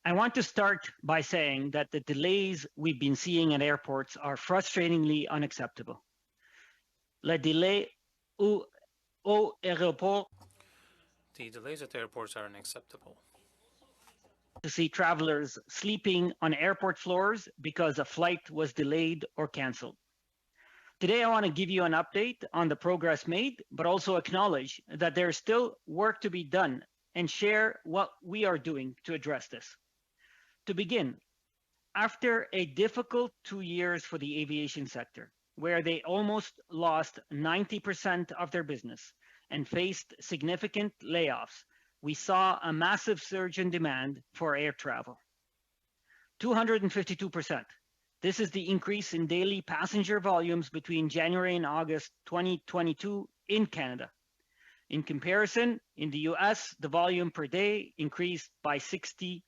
I want to start by saying that the delays we've been seeing at airports are frustratingly unacceptable. Le délai au aéroport. The delays at airports are unacceptable. To see travelers sleeping on airport floors because a flight was delayed or canceled. Today, I want to give you an update on the progress made, but also acknowledge that there's still work to be done and share what we are doing to address this. To begin, after a difficult 2 years for the aviation sector, where they almost lost 90% of their business and faced significant layoffs, we saw a massive surge in demand for air travel. 252%. This is the increase in daily passenger volumes between January and August 2022 in Canada. In comparison, in the US, the volume per day increased by 64%.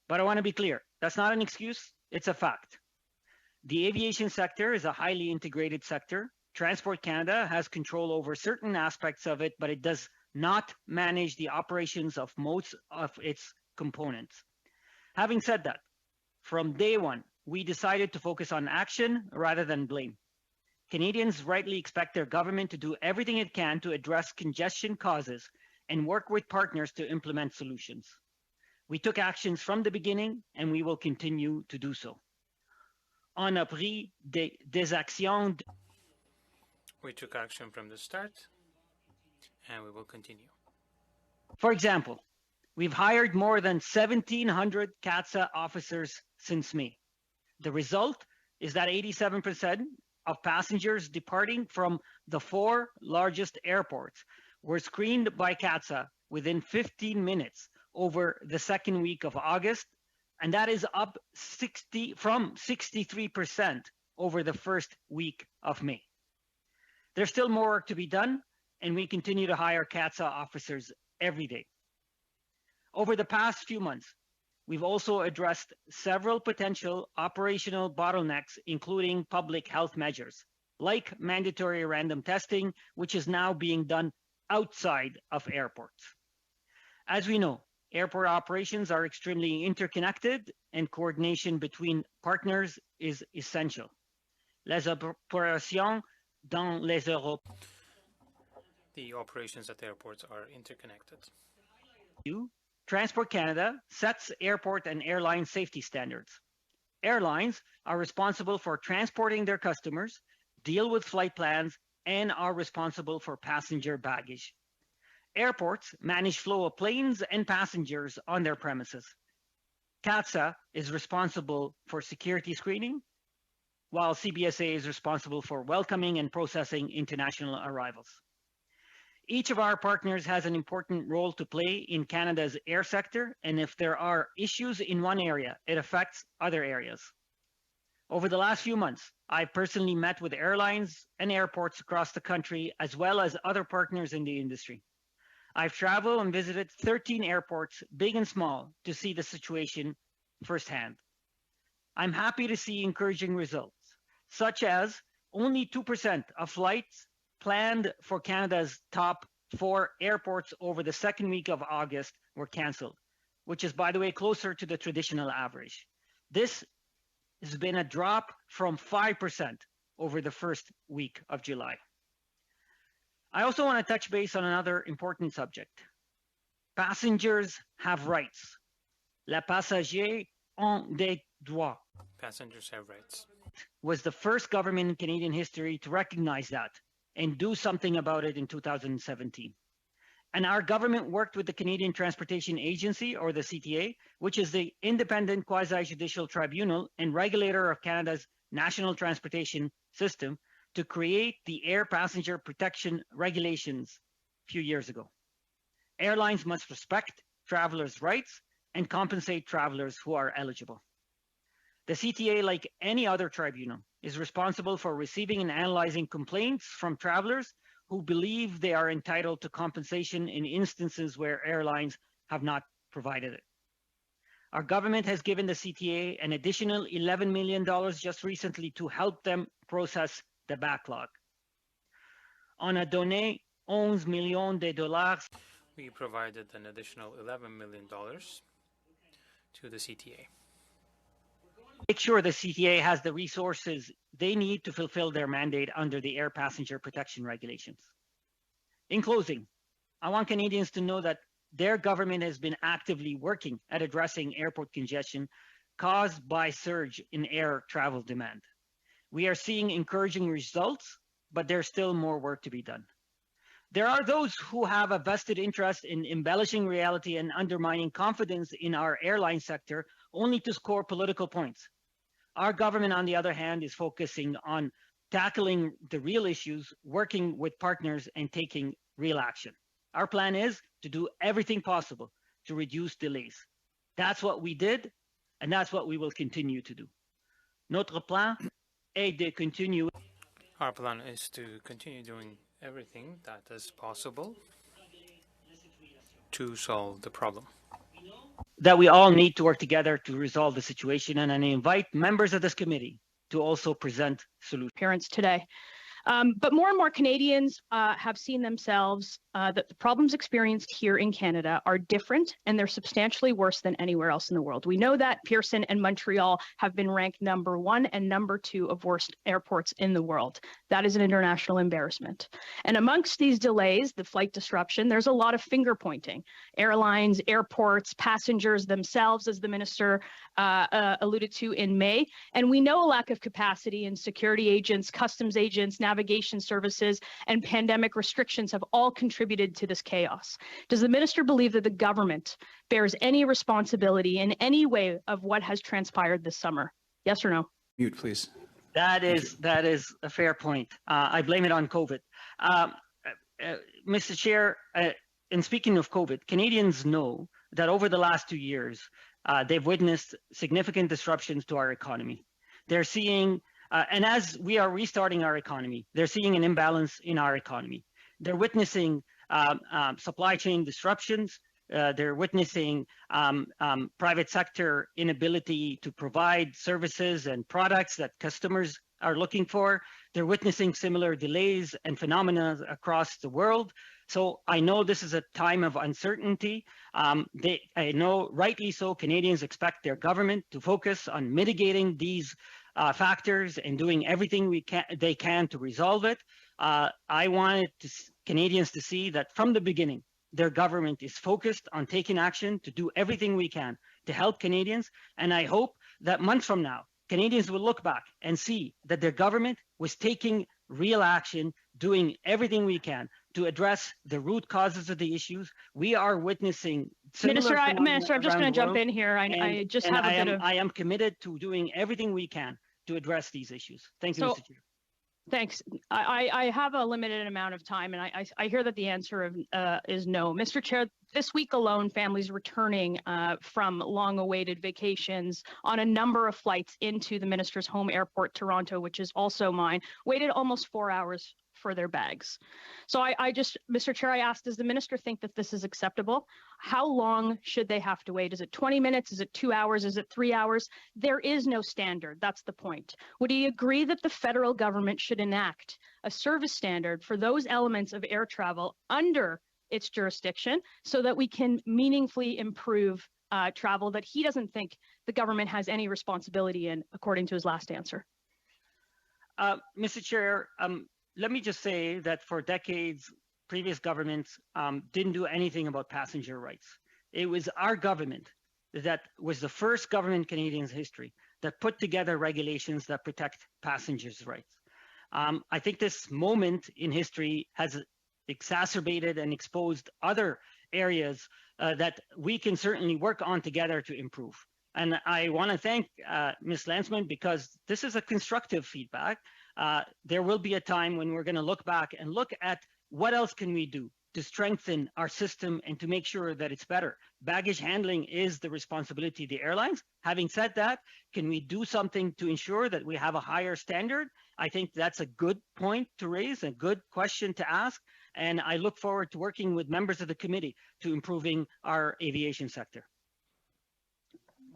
But I want to be clear, that's not an excuse, it's a fact. The aviation sector is a highly integrated sector. Transport Canada has control over certain aspects of it, but it does not manage the operations of most of its components. Having said that, from day one, we decided to focus on action rather than blame. Canadians rightly expect their government to do everything it can to address congestion causes and work with partners to implement solutions. We took actions from the beginning, and we will continue to do so. On a pris des actions. We took action from the start, and we will continue. For example, we've hired more than 1,700 CATSA officers since May. The result is that 87% of passengers departing from the 4 largest airports were screened by CATSA within 15 minutes over the second week of August, and that is up from 63% over the first week of May. There's still more work to be done, and we continue to hire CATSA officers every day. Over the past few months, we've also addressed several potential operational bottlenecks, including public health measures, like mandatory random testing, which is now being done outside of airports. As we know, airport operations are extremely interconnected, and coordination between partners is essential. Les opérations dans les aéroports. The operations at airports are interconnected. Transport Canada sets airport and airline safety standards. Airlines are responsible for transporting their customers, deal with flight plans, and are responsible for passenger baggage. Airports manage flow of planes and passengers on their premises. CATSA is responsible for security screening, while CBSA is responsible for welcoming and processing international arrivals. Each of our partners has an important role to play in Canada's air sector, and if there are issues in one area, it affects other areas. Over the last few months, I personally met with airlines and airports across the country, as well as other partners in the industry. I've traveled and visited 13 airports, big and small, to see the situation firsthand. I'm happy to see encouraging results, such as only 2% of flights planned for Canada's top 4 airports over the second week of August were cancelled, which is, by the way, closer to the traditional average. This has been a drop from 5% over the first week of July. I also want to touch base on another important subject. Passengers have rights. Les passagers ont des droits. Passengers have rights. Was the first government in Canadian history to recognize that and do something about it in 2017. And our government worked with the Canadian Transportation Agency, or the CTA, which is the independent quasi-judicial tribunal and regulator of Canada's national transportation system, to create the Air Passenger Protection Regulations a few years ago. Airlines must respect travelers' rights and compensate travelers who are eligible. The CTA, like any other tribunal, is responsible for receiving and analyzing complaints from travelers who believe they are entitled to compensation in instances where airlines have not provided it. Our government has given the CTA an additional $11 million just recently to help them process the backlog. On a donné 11 millions de dollars. We provided an additional $11 million to the CTA. Make sure the CTA has the resources they need to fulfill their mandate under the air passenger protection regulations. In closing, I want Canadians to know that their government has been actively working at addressing airport congestion caused by surge in air travel demand. We are seeing encouraging results, but there's still more work to be done. There are those who have a vested interest in embellishing reality and undermining confidence in our airline sector only to score political points. Our government, on the other hand, is focusing on tackling the real issues, working with partners, and taking real action. Our plan is to do everything possible to reduce delays. That's what we did, and that's what we will continue to do. Notre plan est de continuer. Our plan is to continue doing everything that is possible to solve the problem. That we all need to work together to resolve the situation, and I invite members of this committee to also present solutions. Appearance today. But more and more Canadians have seen themselves that the problems experienced here in Canada are different and they're substantially worse than anywhere else in the world. We know that Pearson and Montreal have been ranked #1 and #2 of worst airports in the world. That is an international embarrassment. And amongst these delays, the flight disruption, there's a lot of finger pointing. Airlines, airports, passengers themselves, as the minister alluded to in May. And we know a lack of capacity in security agents, customs agents, navigation services, and pandemic restrictions have all contributed to this chaos. Does the minister believe that the government bears any responsibility in any way of what has transpired this summer? Yes or no? Mute, please. That is a fair point. I blame it on COVID. Mr. Chair, in speaking of COVID, Canadians know that over the last 2 years, they've witnessed significant disruptions to our economy. They're seeing and as we are restarting our economy, they're seeing an imbalance in our economy. They're witnessing supply chain disruptions. They're witnessing private sector inability to provide services and products that customers are looking for. They're witnessing similar delays and phenomena across the world. So I know this is a time of uncertainty. I know, rightly so, Canadians expect their government to focus on mitigating these factors and doing everything they can to resolve it. I wanted Canadians to see that from the beginning, their government is focused on taking action to do everything we can to help Canadians. And I hope that months from now, Canadians will look back and see that their government was taking real action, doing everything we can to address the root causes of the issues. We are witnessing Minister, I'm just going to jump in here. I am committed to doing everything we can to address these issues. Thank you, Mr. Chair. Thanks. I have a limited amount of time, and I hear that the answer is no. Mr. Chair, this week alone, families returning from long-awaited vacations on a number of flights into the minister's home airport, Toronto, which is also mine, waited almost 4 hours for their bags. So Mr. Chair, I asked, does the minister think that this is acceptable? How long should they have to wait? Is it 20 minutes? Is it 2 hours? Is it 3 hours? There is no standard. That's the point. Would he agree that the federal government should enact a service standard for those elements of air travel under its jurisdiction so that we can meaningfully improve travel that he doesn't think the government has any responsibility in, according to his last answer? Mr. Chair, let me just say that for decades, previous governments didn't do anything about passenger rights. It was our government that was the first government in Canadians' history that put together regulations that protect passengers' rights. I think this moment in history has exacerbated and exposed other areas that we can certainly work on together to improve. And I want to thank Ms. Lantzman, because this is a constructive feedback. There will be a time when we're going to look back and look at what else can we do to strengthen our system and to make sure that it's better. Baggage handling is the responsibility of the airlines. Having said that, can we do something to ensure that we have a higher standard? I think that's a good point to raise, a good question to ask. And I look forward to working with members of the committee to improving our aviation sector.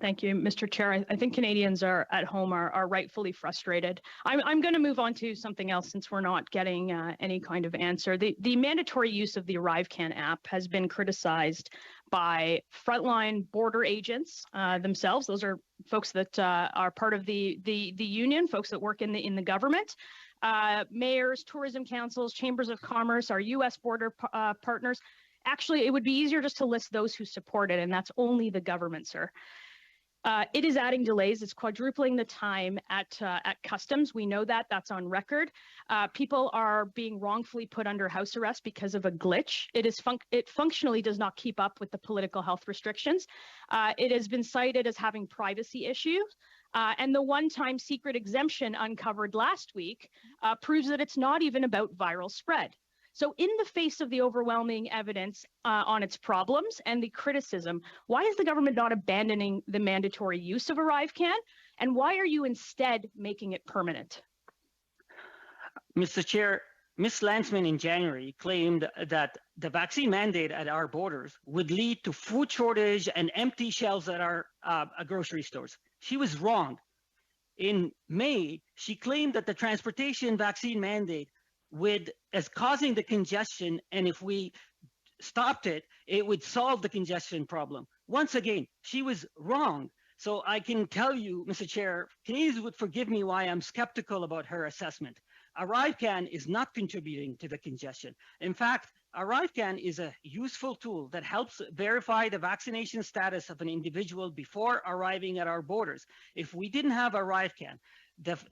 Thank you, Mr. Chair. I think Canadians are at home are rightfully frustrated. I'm going to move on to something else since we're not getting any kind of answer. The mandatory use of the ArriveCan app has been criticized by frontline border agents themselves. Those are folks that are part of the union, folks that work in the government, mayors, tourism councils, chambers of commerce, our U.S. border partners. Actually, it would be easier just to list those who support it, and that's only the government, sir. It is adding delays. It's quadrupling the time at customs. We know that. That's on record. People are being wrongfully put under house arrest because of a glitch. It functionally does not keep up with the political health restrictions. It has been cited as having privacy issues. And the one-time secret exemption uncovered last week proves that it's not even about viral spread. So in the face of the overwhelming evidence on its problems and the criticism, why is the government not abandoning the mandatory use of ArriveCan? And why are you instead making it permanent? Mr. Chair, Ms. Lantzman in January claimed that the vaccine mandate at our borders would lead to food shortage and empty shelves at our grocery stores. She was wrong. In May, she claimed that the transportation vaccine mandate as causing the congestion, and if we stopped it, it would solve the congestion problem. Once again, she was wrong. So I can tell you, Mr. Chair, Canadians would forgive me why I'm skeptical about her assessment. ArriveCan is not contributing to the congestion. In fact, ArriveCan is a useful tool that helps verify the vaccination status of an individual before arriving at our borders. If we didn't have ArriveCan,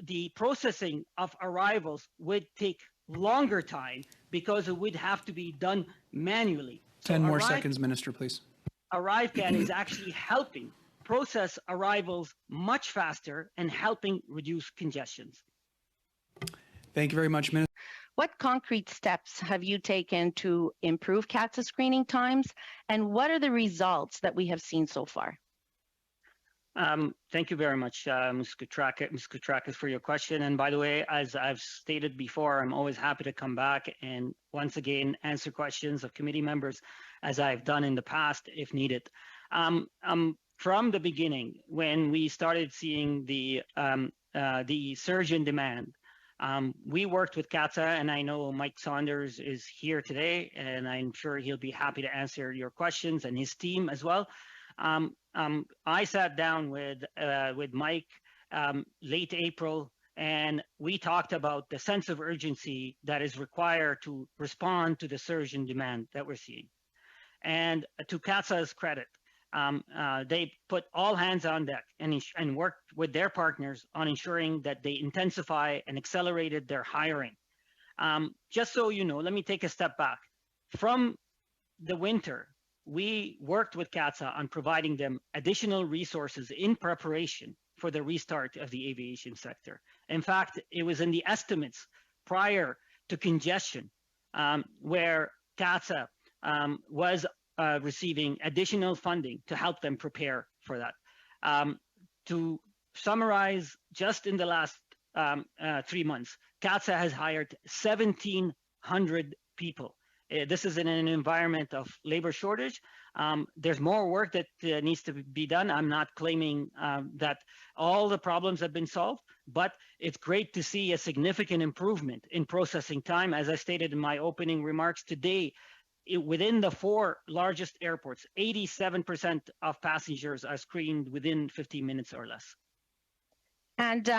the processing of arrivals would take longer time because it would have to be done manually. 10 more seconds, Minister, please. ArriveCan is actually helping process arrivals much faster and helping reduce congestions. Thank you very much, Minister. What concrete steps have you taken to improve CATSA screening times, and what are the results that we have seen so far? Thank you very much, Ms. Koutrakis, for your question. And by the way, as I've stated before, I'm always happy to come back and once again answer questions of committee members, as I've done in the past if needed. From the beginning, when we started seeing the surge in demand, we worked with CATSA, and I know Mike Saunders is here today, and I'm sure he'll be happy to answer your questions, and his team as well. I sat down with Mike late April, and we talked about the sense of urgency that is required to respond to the surge in demand that we're seeing. And to CATSA's credit, they put all hands on deck and worked with their partners on ensuring that they intensify and accelerated their hiring. Just so you know, let me take a step back. From the winter, we worked with CATSA on providing them additional resources in preparation for the restart of the aviation sector. In fact, it was in the estimates prior to congestion where CATSA was receiving additional funding to help them prepare for that. To summarize, just in the last 3 months, CATSA has hired 1,700 people. This is in an environment of labor shortage. There's more work that needs to be done. I'm not claiming that all the problems have been solved, but it's great to see a significant improvement in processing time. As I stated in my opening remarks today, within the 4 largest airports, 87% of passengers are screened within 15 minutes or less. And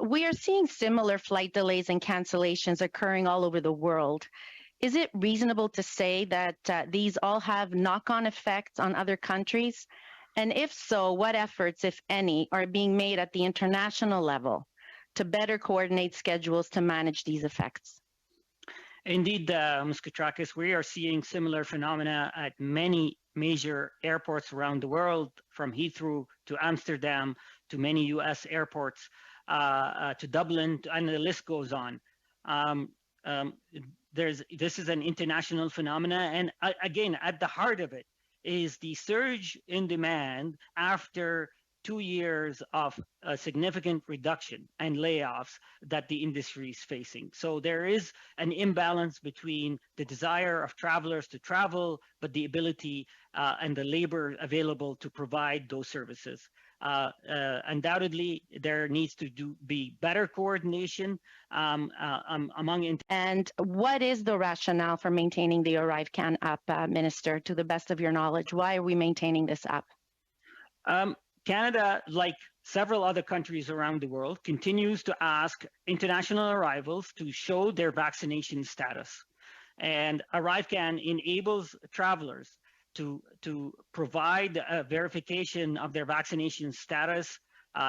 we are seeing similar flight delays and cancellations occurring all over the world. Is it reasonable to say that these all have knock-on effects on other countries? And if so, what efforts, if any, are being made at the international level to better coordinate schedules to manage these effects? Indeed, Ms. Koutrakis, we are seeing similar phenomena at many major airports around the world, from Heathrow to Amsterdam to many U.S. airports to Dublin, and the list goes on. This is an international phenomena, and again, at the heart of it is the surge in demand after 2 years of a significant reduction and layoffs that the industry is facing. So there is an imbalance between the desire of travelers to travel, but the ability and the labor available to provide those services. Undoubtedly, there needs to be better coordination among. And what is the rationale for maintaining the ArriveCan app, Minister, to the best of your knowledge? Why are we maintaining this app? Canada, like several other countries around the world, continues to ask international arrivals to show their vaccination status. And ArriveCan enables travelers to provide a verification of their vaccination status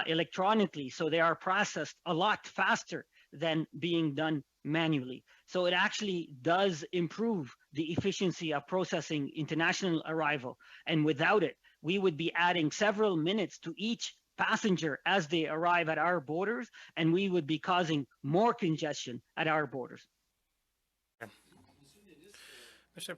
electronically, so they are processed a lot faster than being done manually. So it actually does improve the efficiency of processing international arrival. And without it, we would be adding several minutes to each passenger as they arrive at our borders, and we would be causing more congestion at our borders. Mr.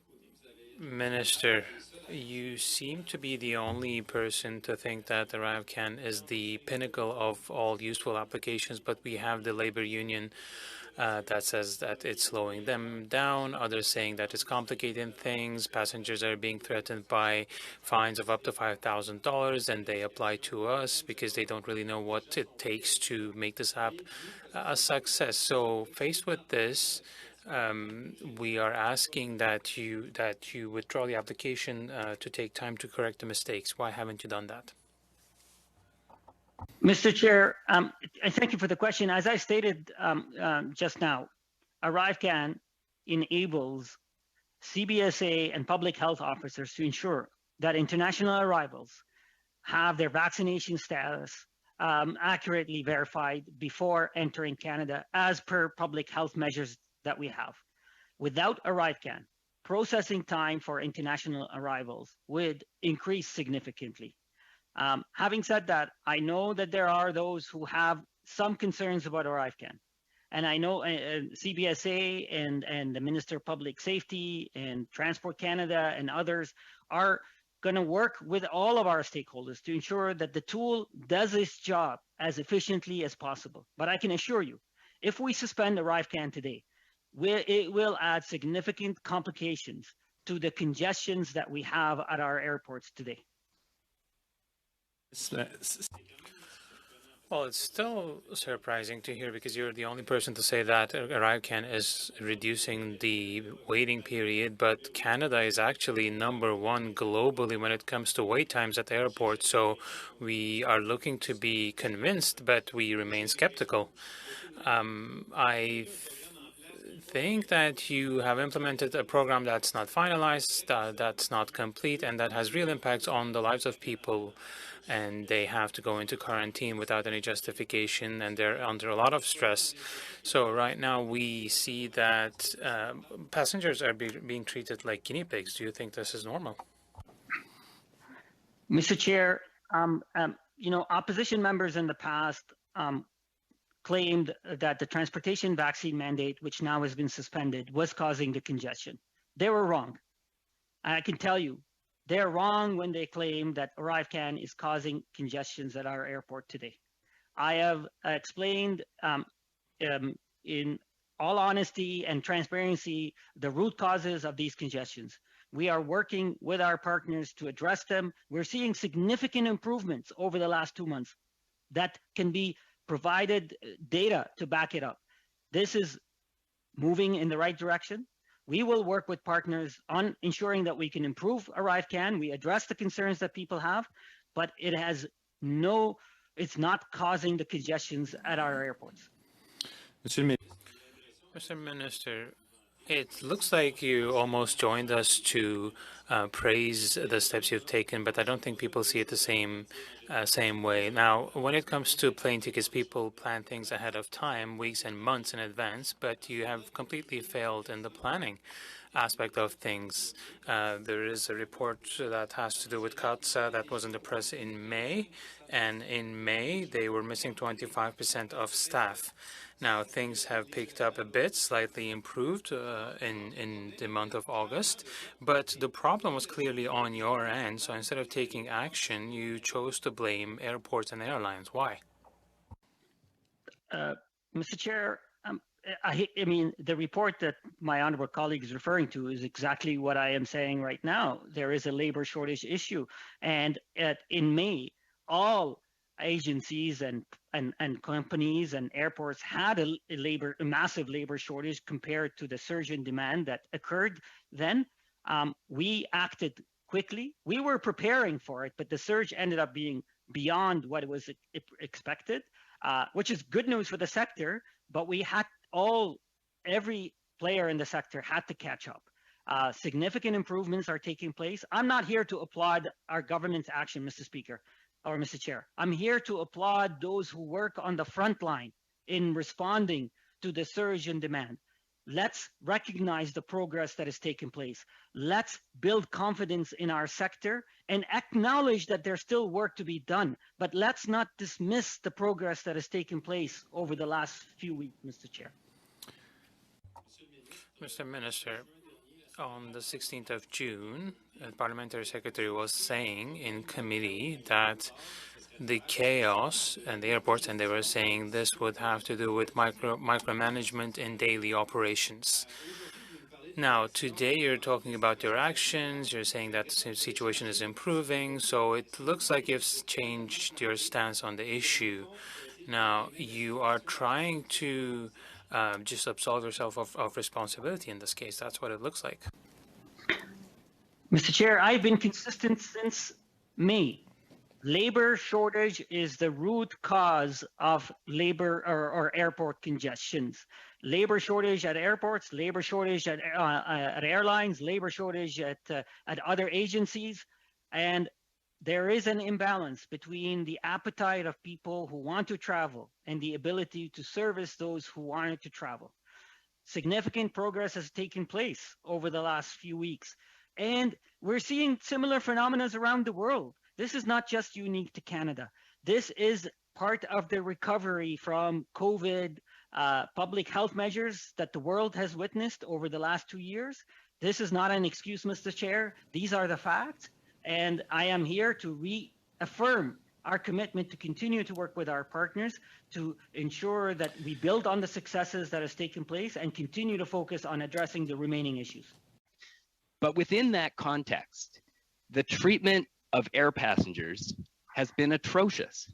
Minister, you seem to be the only person to think that ArriveCan is the pinnacle of all useful applications, but we have the labor union that says that it's slowing them down, others saying that it's complicating things. Passengers are being threatened by fines of up to $5,000, and they apply to us because they don't really know what it takes to make this app a success. So faced with this, we are asking that you withdraw the application to take time to correct the mistakes. Why haven't you done that? Mr. Chair, I thank you for the question. As I stated just now, ArriveCan enables CBSA and public health officers to ensure that international arrivals have their vaccination status accurately verified before entering Canada as per public health measures that we have. Without ArriveCan, processing time for international arrivals would increase significantly. Having said that, I know that there are those who have some concerns about ArriveCan. And I know CBSA and the Minister of Public Safety and Transport Canada and others are going to work with all of our stakeholders to ensure that the tool does its job as efficiently as possible. But I can assure you, if we suspend ArriveCan today, it will add significant complications to the congestions that we have at our airports today. Well, it's still surprising to hear because you're the only person to say that ArriveCan is reducing the waiting period, but Canada is actually #1 globally when it comes to wait times at airports. So we are looking to be convinced, but we remain skeptical. I think that you have implemented a program that's not finalized, that's not complete, and that has real impacts on the lives of people. And they have to go into quarantine without any justification, and they're under a lot of stress. So right now we see that passengers are being treated like guinea pigs. Do you think this is normal? Mr. Chair, opposition members in the past claimed that the transportation vaccine mandate, which now has been suspended, was causing the congestion. They were wrong. I can tell you, they're wrong when they claim that ArriveCan is causing congestions at our airport today. I have explained in all honesty and transparency the root causes of these congestions. We are working with our partners to address them. We're seeing significant improvements over the last 2 months that can be provided data to back it up. This is moving in the right direction. We will work with partners on ensuring that we can improve ArriveCan. We address the concerns that people have, but it's not causing the congestions at our airports. Mr. Minister, it looks like you almost joined us to praise the steps you've taken, but I don't think people see it the same way. Now, when it comes to plane tickets, people plan things ahead of time, weeks and months in advance, but you have completely failed in the planning. aspect of things. There is a report that has to do with cuts that was in the press in May, and in May they were missing 25% of staff. Now things have picked up a bit, slightly improved in the month of August, but the problem was clearly on your end. So instead of taking action, you chose to blame airports and airlines. Why? Mr. Chair, I mean, the report that my honorable colleague is referring to is exactly what I am saying right now. There is a labor shortage issue. And in May, all agencies and companies and airports had a massive labor shortage compared to the surge in demand that occurred then. We acted quickly. We were preparing for it, but the surge ended up being beyond what was expected, which is good news for the sector, but we had every player in the sector had to catch up. Significant improvements are taking place. I'm not here to applaud our government's action, Mr. Speaker, or Mr. Chair. I'm here to applaud those who work on the front line in responding to the surge in demand. Let's recognize the progress that is taking place. Let's build confidence in our sector and acknowledge that there's still work to be done. But let's not dismiss the progress that has taken place over the last few weeks, Mr. Chair. Mr. Minister, on the 16th of June, the Parliamentary Secretary was saying in committee that the chaos and the airports, and they were saying this would have to do with micromanagement in daily operations. Now, today you're talking about your actions, you're saying that the situation is improving, so it looks like you've changed your stance on the issue. Now, you are trying to just absolve yourself of responsibility in this case. That's what it looks like. Mr. Chair, I've been consistent since May. Labor shortage is the root cause of labor or airport congestions. Labor shortage at airports, labor shortage at airlines, labor shortage at other agencies, and there is an imbalance between the appetite of people who want to travel and the ability to service those who wanted to travel. Significant progress has taken place over the last few weeks, and we're seeing similar phenomena around the world. This is not just unique to Canada. This is part of the recovery from COVID public health measures that the world has witnessed over the last 2 years. This is not an excuse, Mr. Chair. These are the facts. And I am here to reaffirm our commitment to continue to work with our partners to ensure that we build on the successes that has taken place and continue to focus on addressing the remaining issues. But within that context, the treatment of air passengers has been atrocious.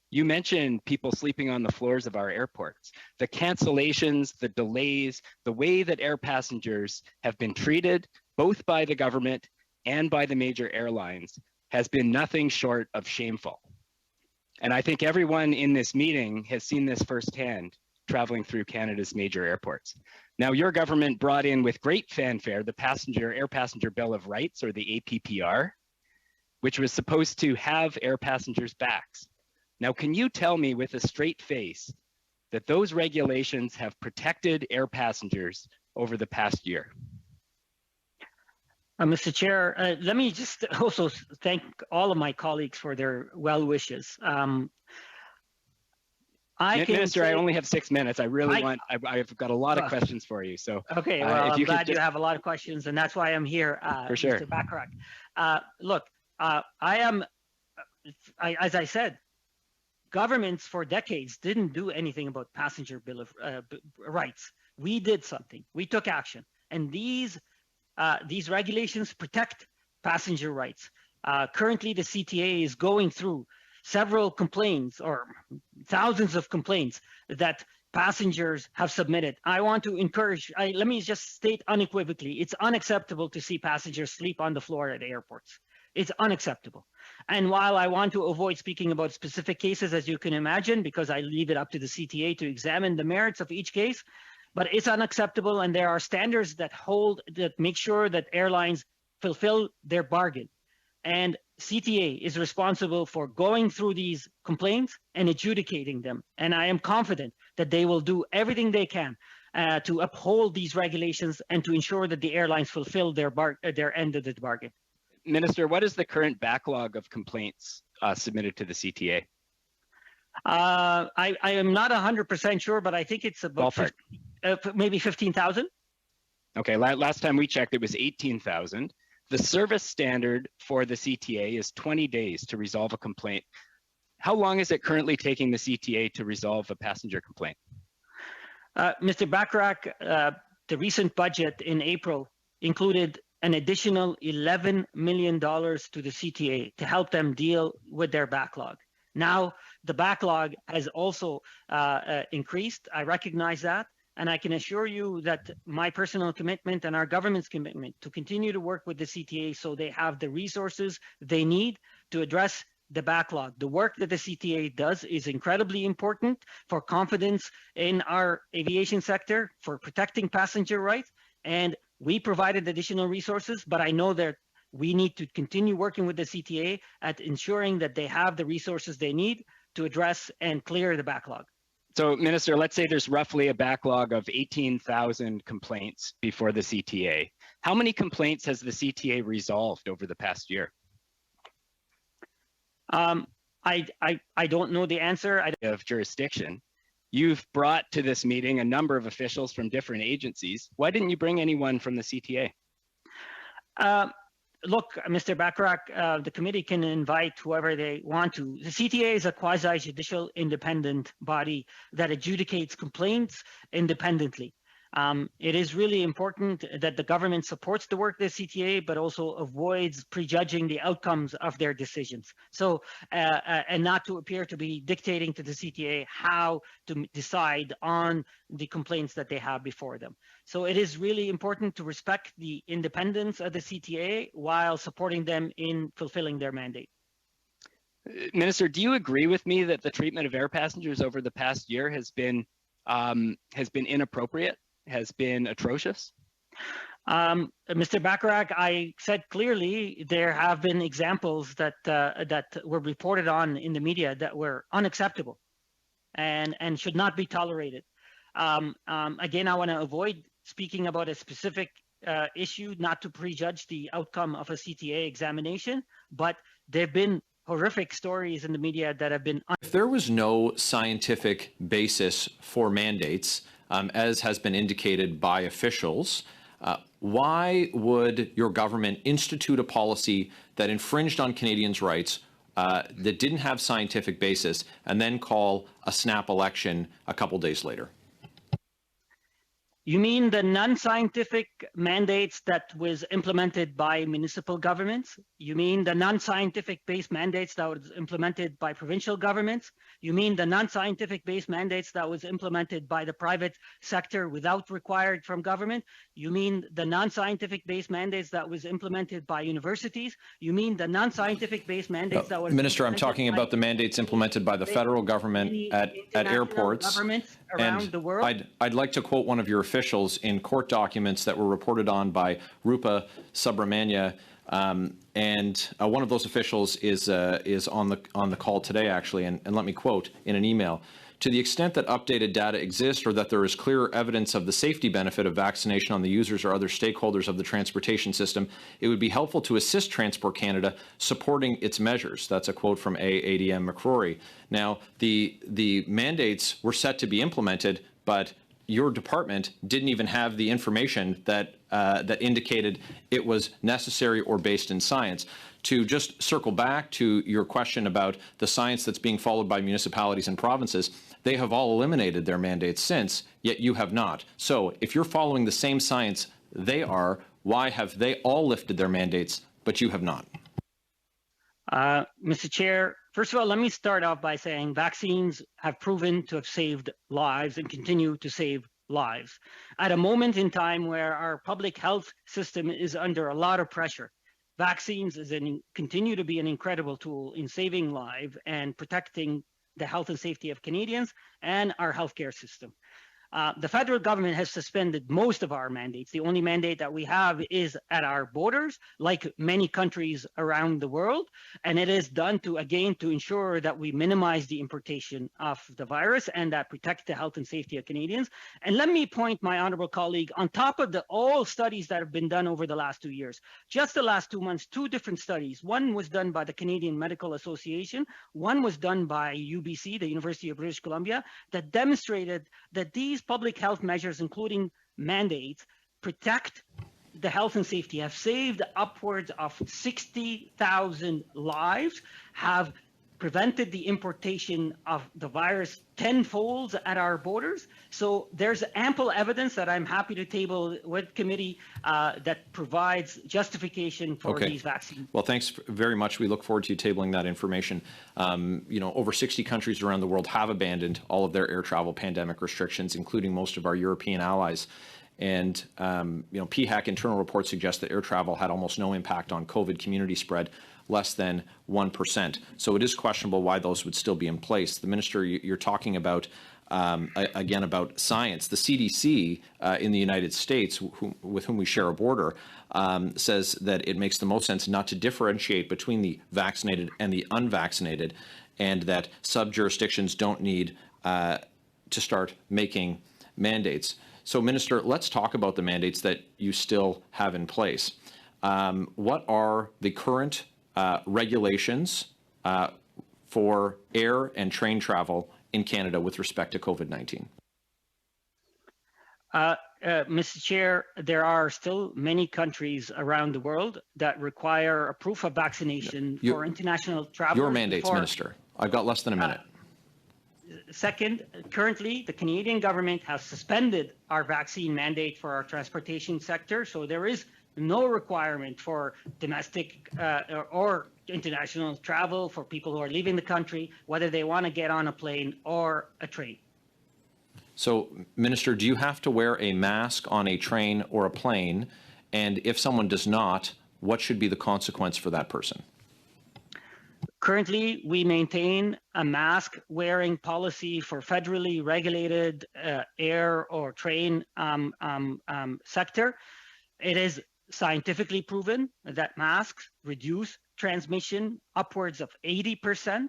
You mentioned people sleeping on the floors of our airports. The cancellations, the delays, the way that air passengers have been treated, both by the government and by the major airlines, has been nothing short of shameful. And I think everyone in this meeting has seen this firsthand traveling through Canada's major airports. Now, your government brought in with great fanfare the Air Passenger Bill of Rights, or the APPR, which was supposed to have air passengers' backs. Now, can you tell me with a straight face that those regulations have protected air passengers over the past year? Mr. Chair, let me just also thank all of my colleagues for their well wishes. Minister, I only have 6 minutes. I've got a lot of questions for you. So okay, well, I'm glad you have a lot of questions, and that's why I'm here, for sure. Mr. Bachrach. Look, as I said, governments for decades didn't do anything about passenger bill of rights. We did something. We took action, and these regulations protect passenger rights. Currently, the CTA is going through several complaints or thousands of complaints that passengers have submitted. I want to encourage, let me just state unequivocally, it's unacceptable to see passengers sleep on the floor at airports. It's unacceptable. And while I want to avoid speaking about specific cases, as you can imagine, because I leave it up to the CTA to examine the merits of each case, but it's unacceptable, and there are standards that make sure that airlines fulfill their bargain. And CTA is responsible for going through these complaints and adjudicating them. And I am confident that they will do everything they can. to uphold these regulations and to ensure that the airlines fulfill their end of the bargain. Minister, what is the current backlog of complaints submitted to the CTA? I am not 100% sure, but I think it's about maybe 15,000. Okay, last time we checked, it was 18,000. The service standard for the CTA is 20 days to resolve a complaint. How long is it currently taking the CTA to resolve a passenger complaint? Mr. Bachrach, the recent budget in April included an additional $11 million to the CTA to help them deal with their backlog. Now, the backlog has also increased. I recognize that. And I can assure you that my personal commitment and our government's commitment to continue to work with the CTA so they have the resources they need to address the backlog. The work that the CTA does is incredibly important for confidence in our aviation sector, for protecting passenger rights. And we provided additional resources, but I know that we need to continue working with the CTA at ensuring that they have the resources they need to address and clear the backlog. So, Minister, let's say there's roughly a backlog of 18,000 complaints before the CTA. How many complaints has the CTA resolved over the past year? I don't know the answer. Of jurisdiction. You've brought to this meeting a number of officials from different agencies. Why didn't you bring anyone from the CTA? Look, Mr. Bachrach, the committee can invite whoever they want to. The CTA is a quasi-judicial independent body that adjudicates complaints independently. It is really important that the government supports the work of the CTA, but also avoids prejudging the outcomes of their decisions. So, and not to appear to be dictating to the CTA how to decide on the complaints that they have before them. So it is really important to respect the independence of the CTA while supporting them in fulfilling their mandate. Minister, do you agree with me that the treatment of air passengers over the past year has been inappropriate? Has been atrocious? Mr. Bachrach, I said clearly there have been examples that were reported on in the media that were unacceptable and should not be tolerated. Again, I want to avoid speaking about a specific issue, not to prejudge the outcome of a CTA examination, but there have been horrific stories in the media that have been. If there was no scientific basis for mandates, as has been indicated by officials, why would your government institute a policy that infringed on Canadians' rights, that didn't have scientific basis, and then call a snap election a couple days later? You mean the non-scientific mandates that was implemented by municipal governments? You mean the non-scientific based mandates that was implemented by provincial governments? You mean the non-scientific based mandates that was implemented by the private sector without required from government? You mean the non-scientific based mandates that was implemented by universities? You mean the non-scientific based mandates that was Minister, I'm talking about the mandates implemented by the federal government at airports. Governments around the world. I'd like to quote one of your officials in court documents that were reported on by Rupa Subramanya, and one of those officials is on the call today, actually, and let me quote in an email. To the extent that updated data exists or that there is clear evidence of the safety benefit of vaccination on the users or other stakeholders of the transportation system, it would be helpful to assist Transport Canada supporting its measures. That's a quote from ADM McCrory. Now, the mandates were set to be implemented, but your department didn't even have the information that that indicated it was necessary or based in science. To just circle back to your question about the science that's being followed by municipalities and provinces, they have all eliminated their mandates since, yet you have not. So if you're following the same science they are, why have they all lifted their mandates, but you have not? Mr. Chair, first of all, let me start off by saying vaccines have proven to have saved lives and continue to save lives. At a moment in time where our public health system is under a lot of pressure, vaccines continue to be an incredible tool in saving lives and protecting the health and safety of Canadians and our healthcare system. The federal government has suspended most of our mandates. The only mandate that we have is at our borders, like many countries around the world. And it is done to ensure that we minimize the importation of the virus and that protect the health and safety of Canadians. And let me point my honorable colleague, on top of all studies that have been done over the last 2 years, just the last 2 months, 2 different studies. One was done by the Canadian Medical Association. One was done by UBC, the University of British Columbia, that demonstrated that these public health measures, including mandates, protect the health and safety, have saved upwards of 60,000 lives, have prevented the importation of the virus tenfold at our borders. So there's ample evidence that I'm happy to table with committee that provides justification for these vaccines. Well, thanks very much. We look forward to you tabling that information. Over 60 countries around the world have abandoned all of their air travel pandemic restrictions, including most of our European allies. And, PHAC internal reports suggest that air travel had almost no impact on COVID community spread, less than 1%. So it is questionable why those would still be in place. The minister, you're talking about, again, about science. The CDC in the United States, with whom we share a border, says that it makes the most sense not to differentiate between the vaccinated and the unvaccinated, and that sub-jurisdictions don't need to start making mandates. So, Minister, let's talk about the mandates that you still have in place. What are the current regulations for air and train travel in Canada with respect to COVID-19? Mr. Chair, there are still many countries around the world that require a proof of vaccination for international travel. Your mandates, Minister. I've got less than a minute. Second, currently, the Canadian government has suspended our vaccine mandate for our transportation sector, so there is no requirement for domestic or international travel for people who are leaving the country, whether they want to get on a plane or a train. So, Minister, do you have to wear a mask on a train or a plane? And if someone does not, what should be the consequence for that person? Currently, we maintain a mask-wearing policy for federally regulated air or train sector. It is scientifically proven that masks reduce transmission upwards of 80%.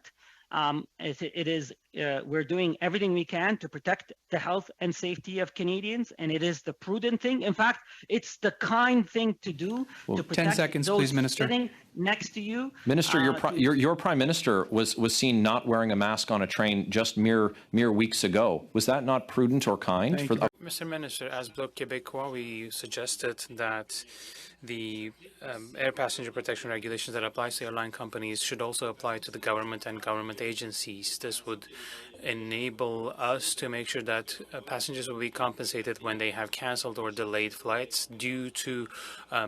We're doing everything we can to protect the health and safety of Canadians, and it is the prudent thing. In fact, it's the kind thing to do to protect 10 seconds, those please, Minister. sitting next to you. Minister, your Prime Minister was seen not wearing a mask on a train just mere weeks ago. Was that not prudent or kind? Mr. Minister, as Bloc Québécois, we suggested that the air passenger protection regulations that apply to airline companies should also apply to the government and government agencies. This would enable us to make sure that passengers will be compensated when they have cancelled or delayed flights due to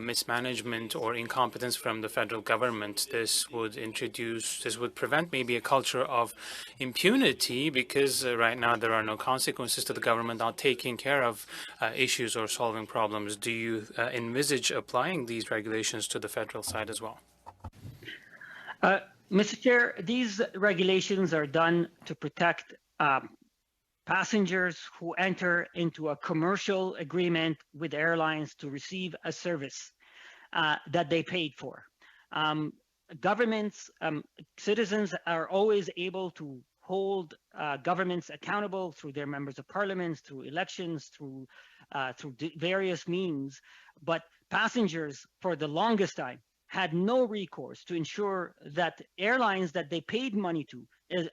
mismanagement or incompetence from the federal government. This would prevent maybe a culture of impunity, because right now there are no consequences to the government not taking care of issues or solving problems. Do you envisage applying these regulations to the federal side as well? Mr. Chair, these regulations are done to protect passengers who enter into a commercial agreement with airlines to receive a service that they paid for. Governments, citizens are always able to hold governments accountable through their members of parliament, through elections, through various means, but passengers for the longest time had no recourse to ensure that airlines that they paid money to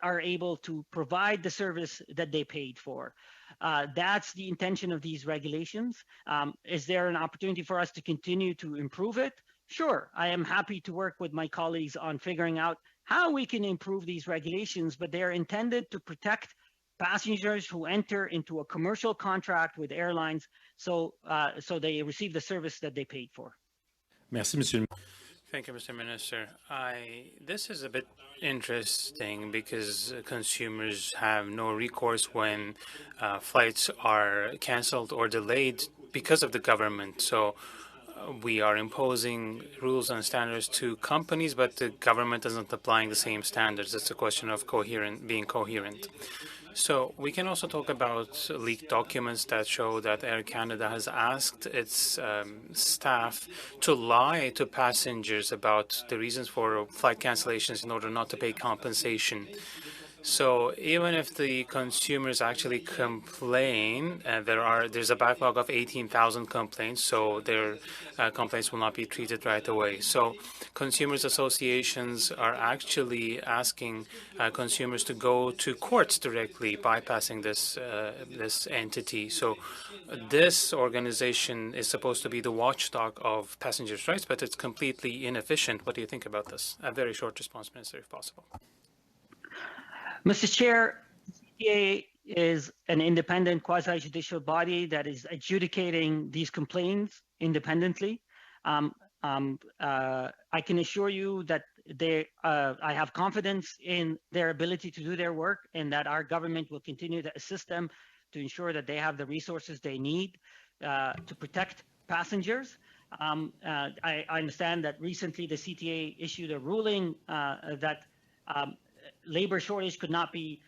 are able to provide the service that they paid for. That's the intention of these regulations. Is there an opportunity for us to continue to improve it? Sure, I am happy to work with my colleagues on figuring out how we can improve these regulations, but they're intended to protect passengers who enter into a commercial contract with airlines, so they receive the service that they paid for. Merci, Monsieur. Thank you, Mr. Minister. This is a bit interesting because consumers have no recourse when flights are cancelled or delayed because of the government. So we are imposing rules and standards to companies, but the government isn't applying the same standards. It's a question of being coherent. So we can also talk about leaked documents that show that Air Canada has asked its staff to lie to passengers about the reasons for flight cancellations in order not to pay compensation. So even if the consumers actually complain, there's a backlog of 18,000 complaints, so their complaints will not be treated right away. So consumers associations are actually asking consumers to go to courts directly, bypassing this entity. So this organization is supposed to be the watchdog of passengers' rights, but it's completely inefficient. What do you think about this? A very short response, Minister, if possible. Mr. Chair, the CTA is an independent quasi-judicial body that is adjudicating these complaints independently. I can assure you that I have confidence in their ability to do their work and that our government will continue to assist them to ensure that they have the resources they need to protect passengers. I understand that recently the CTA issued a ruling that labor shortage could not be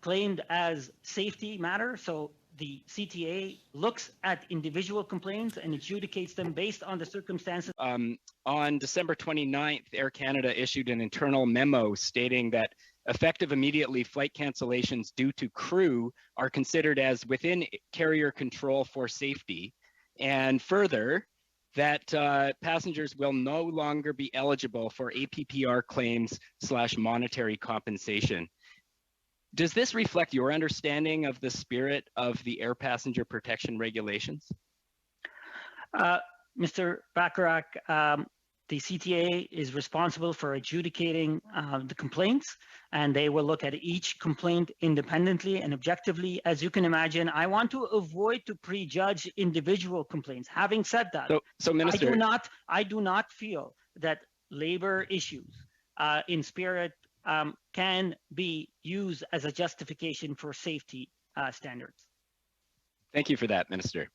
claimed as safety matter. So the CTA looks at individual complaints and adjudicates them based on the circumstances. On December 29th, Air Canada issued an internal memo stating that effective immediately flight cancellations due to crew are considered as within carrier control for safety. And further, that passengers will no longer be eligible for APPR claims / monetary compensation. Does this reflect your understanding of the spirit of the air passenger protection regulations? Mr. Bachrach, the CTA is responsible for adjudicating the complaints, and they will look at each complaint independently and objectively. As you can imagine, I want to avoid to prejudge individual complaints. Having said that, so Minister, I do not feel that labor issues in Spirit can be used as a justification for safety standards. Thank you for that, Minister.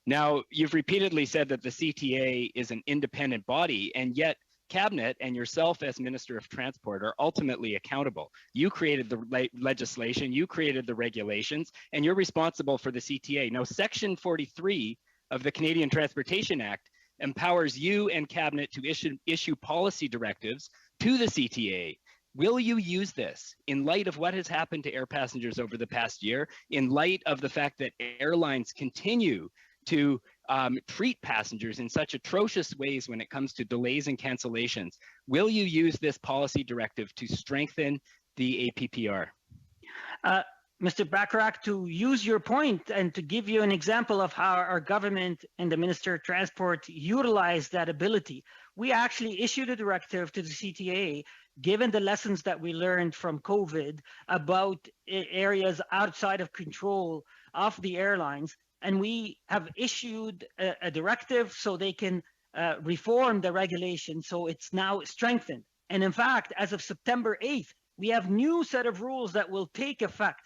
Now, you've repeatedly said that the CTA is an independent body, and yet Cabinet and yourself as Minister of Transport are ultimately accountable. You created the legislation, you created the regulations, and you're responsible for the CTA. Now, Section 43 of the Canadian Transportation Act empowers you and Cabinet to issue policy directives to the CTA. Will you use this in light of what has happened to air passengers over the past year, in light of the fact that airlines continue to treat passengers in such atrocious ways when it comes to delays and cancellations? Will you use this policy directive to strengthen the APPR? Mr. Bachrach, to use your point and to give you an example of how our government and the Minister of Transport utilized that ability, we actually issued a directive to the CTA, given the lessons that we learned from COVID about areas outside of control of the airlines. And we have issued a directive so they can reform the regulation, so it's now strengthened. And in fact, as of September 8th, we have new set of rules that will take effect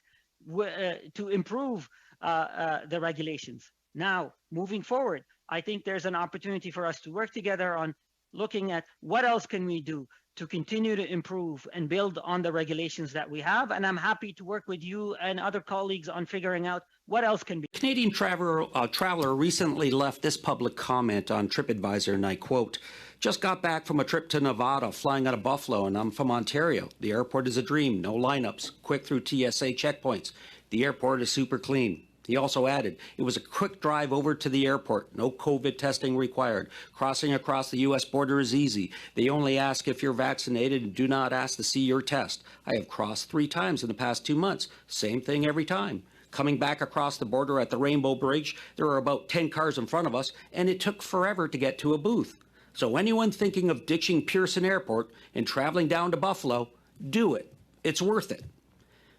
to improve the regulations. Now, moving forward, I think there's an opportunity for us to work together on looking at what else can we do to continue to improve and build on the regulations that we have. And I'm happy to work with you and other colleagues on figuring out what else can be. Canadian traveler recently left this public comment on TripAdvisor, and I quote, "Just got back from a trip to Nevada, flying out of Buffalo, and I'm from Ontario. The airport is a dream, no lineups, quick through TSA checkpoints. The airport is super clean." He also added, "It was a quick drive over to the airport, no COVID testing required. Crossing across the U.S. border is easy. They only ask if you're vaccinated and do not ask to see your test. I have crossed 3 times in the past 2 months. Same thing every time. Coming back across the border at the Rainbow Bridge, there were about 10 cars in front of us, and it took forever to get to a booth. So anyone thinking of ditching Pearson Airport and traveling down to Buffalo, do it. It's worth it."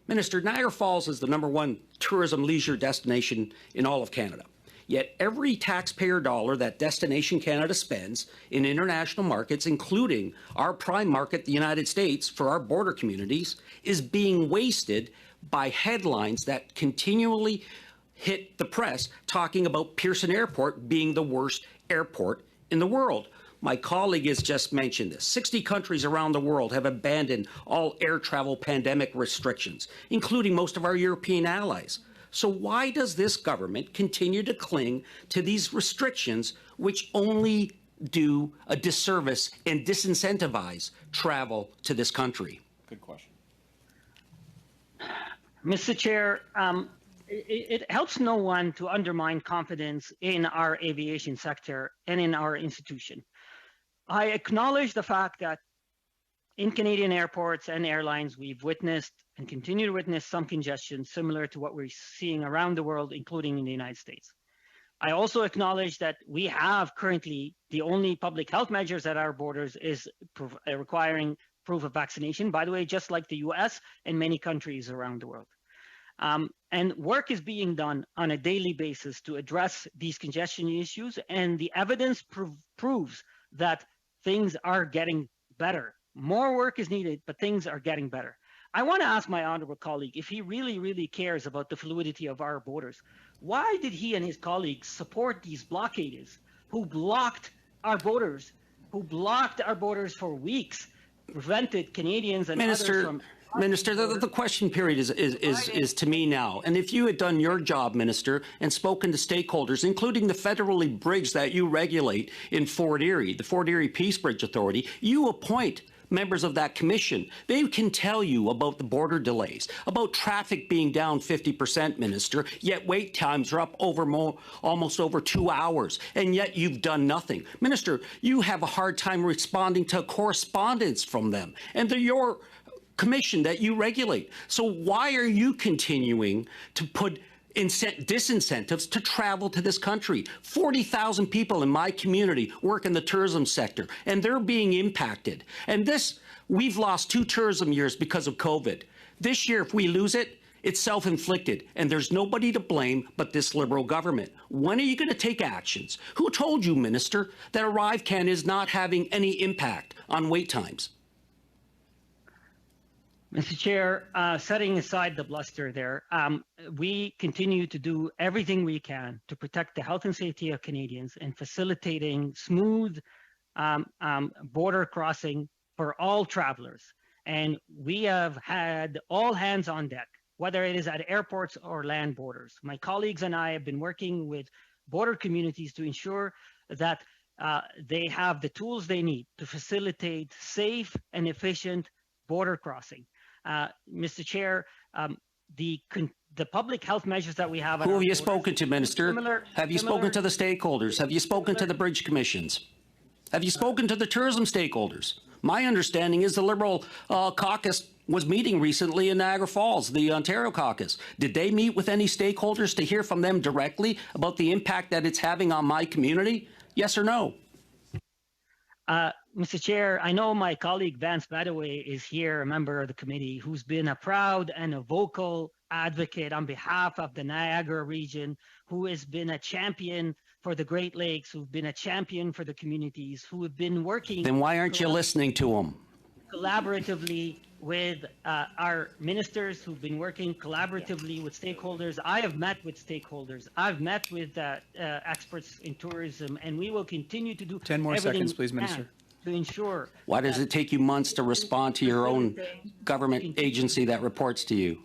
Minister, Niagara Falls is the #1 tourism leisure destination in all of Canada. Yet every taxpayer dollar that Destination Canada spends in international markets, including our prime market, the United States, for our border communities, is being wasted by headlines that continually hit the press talking about Pearson Airport being the worst airport in the world. My colleague has just mentioned this. 60 countries around the world have abandoned all air travel pandemic restrictions, including most of our European allies. So why does this government continue to cling to these restrictions, which only do a disservice and disincentivize travel to this country? Good question. Mr. Chair, it helps no one to undermine confidence in our aviation sector and in our institution. I acknowledge the fact that in Canadian airports and airlines, we've witnessed and continue to witness some congestion similar to what we're seeing around the world, including in the United States. I also acknowledge that we have currently the only public health measures at our borders is requiring proof of vaccination, by the way, just like the US and many countries around the world. And work is being done on a daily basis to address these congestion issues, and the evidence proves that things are getting better. More work is needed, but things are getting better. I want to ask my honorable colleague if he really cares about the fluidity of our borders. Why did he and his colleagues support these blockaders who blocked our borders, for weeks, prevented Canadians and others from... Minister, the question period is to me now. And if you had done your job, Minister, and spoken to stakeholders, including the federally bridge that you regulate in Fort Erie, the Fort Erie Peace Bridge Authority, you appoint members of that commission. They can tell you about the border delays, about traffic being down 50%, Minister, yet wait times are up almost over 2 hours, and yet you've done nothing. Minister, you have a hard time responding to correspondence from them, and they're your commission that you regulate. So why are you continuing to put disincentives to travel to this country? 40,000 people in my community work in the tourism sector, and they're being impacted. And we've lost 2 tourism years because of COVID. This year, if we lose it, it's self-inflicted, and there's nobody to blame but this Liberal government. When are you going to take actions? Who told you, Minister, that ArriveCAN is not having any impact on wait times? Mr. Chair, setting aside the bluster there, we continue to do everything we can to protect the health and safety of Canadians and facilitating smooth border crossing for all travelers. And we have had all hands on deck, whether it is at airports or land borders. My colleagues and I have been working with border communities to ensure that they have the tools they need to facilitate safe and efficient border crossing. Mr. Chair, the public health measures that we have. Who have you spoken to, Minister? Have you spoken to the stakeholders? Have you spoken to the bridge commissions? Have you spoken to the tourism stakeholders? My understanding is the Liberal caucus was meeting recently in Niagara Falls, the Ontario caucus. Did they meet with any stakeholders to hear from them directly about the impact that it's having on my community? Yes or no? Mr. Chair, I know my colleague Vance Badawey is here, a member of the committee, who's been a proud and a vocal advocate on behalf of the Niagara region, who has been a champion for the Great Lakes, who've been a champion for the communities, who have been working... Then why aren't you listening to them? ...collaboratively with our ministers, who've been working collaboratively with stakeholders. I have met with stakeholders. I've met with experts in tourism, and we will continue to do 10 more seconds, please, Minister. To ensure. Why does it take you months to respond to your own government agency that reports to you?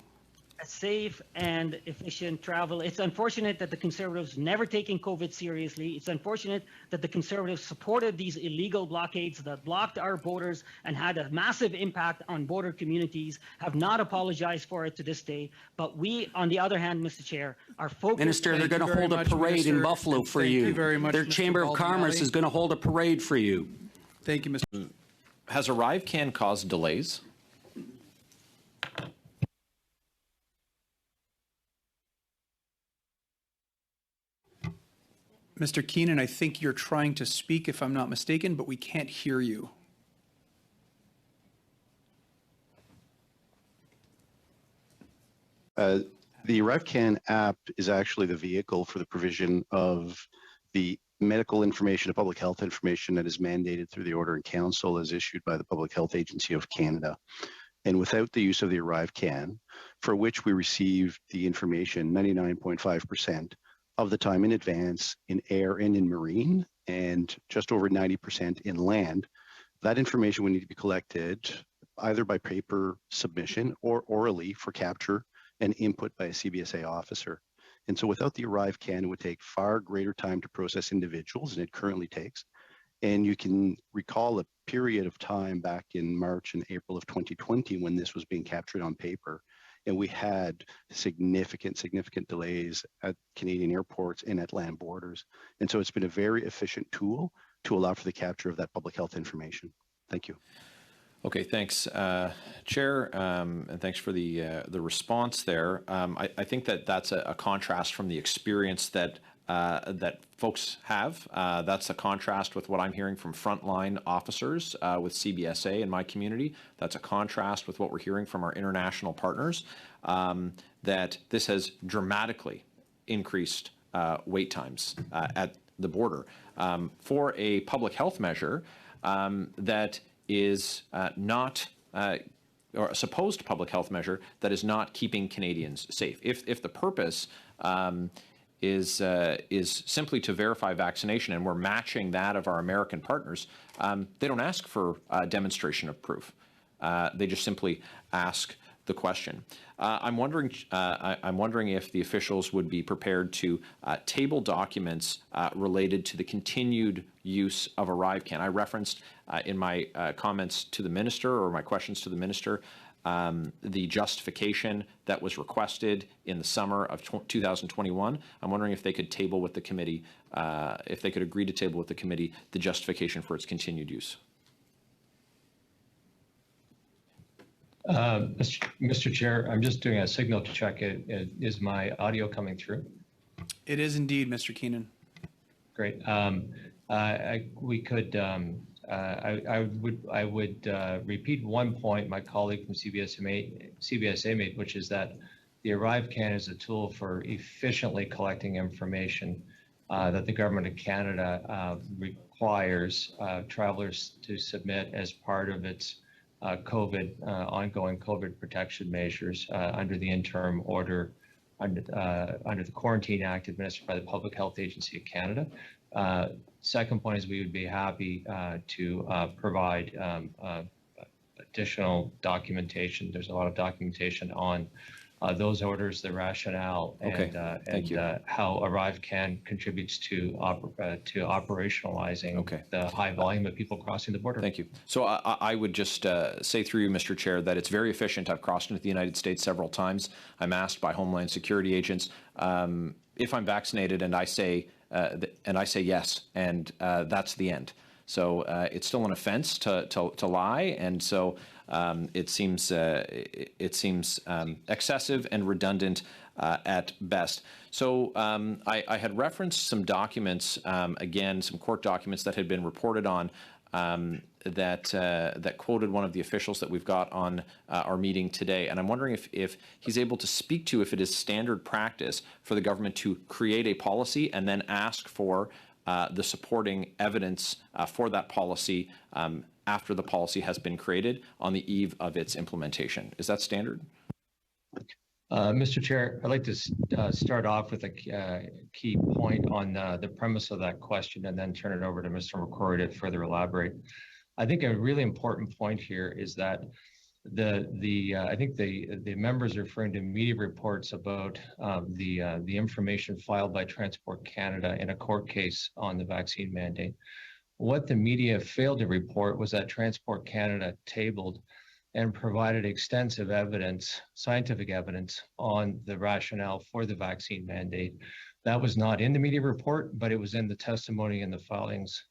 A safe and efficient travel. It's unfortunate that the Conservatives never taken COVID seriously. It's unfortunate that the Conservatives supported these illegal blockades that blocked our borders and had a massive impact on border communities, have not apologized for it to this day. But we, on the other hand, Mr. Chair, are focused... Minister, they're going to hold a parade in Buffalo for you. Thank you very much, Their Mr. Chamber of Baldinelli. Commerce is going to hold a parade for you. Thank you, Mr. Has ArriveCAN caused delays? Mr. Keenan, I think you're trying to speak, if I'm not mistaken, but we can't hear you. The ArriveCAN app is actually the vehicle for the provision of the medical information and public health information that is mandated through the Order in Council as issued by the Public Health Agency of Canada. And without the use of the ArriveCAN, for which we receive the information 99.5% of the time in advance in air and in marine, and just over 90% in land. That information would need to be collected either by paper submission or orally for capture and input by a CBSA officer. And so without the ArriveCAN, it would take far greater time to process individuals than it currently takes. And you can recall a period of time back in March and April of 2020 when this was being captured on paper. And we had significant delays at Canadian airports and at land borders. And so it's been a very efficient tool to allow for the capture of that public health information. Thank you. Okay, thanks, Chair, and thanks for the response there. I think that that's a contrast from the experience that that folks have. That's a contrast with what I'm hearing from frontline officers with CBSA in my community. That's a contrast with what we're hearing from our international partners, that this has dramatically increased wait times at the border for a public health measure that is not or a supposed public health measure that is not keeping Canadians safe. If the purpose is simply to verify vaccination, and we're matching that of our American partners, they don't ask for a demonstration of proof. They just simply ask the question. I'm wondering if the officials would be prepared to table documents related to the continued use of ArriveCAN. I referenced in my comments to the minister, or my questions to the minister, the justification that was requested in the summer of 2021. I'm wondering if they could table with the committee, if they could agree to table with the committee the justification for its continued use. Mr. Chair, I'm just doing a signal check. Is my audio coming through? It is indeed, Mr. Keenan. Great. We could. I would repeat one point my colleague from CBSA made, which is that the ArriveCAN is a tool for efficiently collecting information that the Government of Canada requires travelers to submit as part of its ongoing COVID protection measures under the interim order under the Quarantine Act administered by the Public Health Agency of Canada. Second point is we would be happy to provide additional documentation. There's a lot of documentation on those orders, the rationale, and how ArriveCAN contributes to operationalizing the high volume of people crossing the border. Thank you. So I would just say through you, Mr. Chair, that it's very efficient. I've crossed into the United States several times. I'm asked by Homeland Security agents if I'm vaccinated, and I say yes, and that's the end. So it's still an offense to lie, and so it seems excessive and redundant at best. So I had referenced some documents, again, some court documents that had been reported on that quoted one of the officials that we've got on our meeting today. And I'm wondering if he's able to speak to if it is standard practice for the government to create a policy and then ask for the supporting evidence for that policy after the policy has been created on the eve of its implementation. Is that standard? Mr. Chair, I'd like to start off with a key point on the premise of that question and then turn it over to Mr. McCrory to further elaborate. I think a really important point here is that I think the members are referring to media reports about the information filed by Transport Canada in a court case on the vaccine mandate. What the media failed to report was that Transport Canada tabled and provided extensive evidence, scientific evidence, on the rationale for the vaccine mandate. That was not in the media report, but it was in the testimony and the filings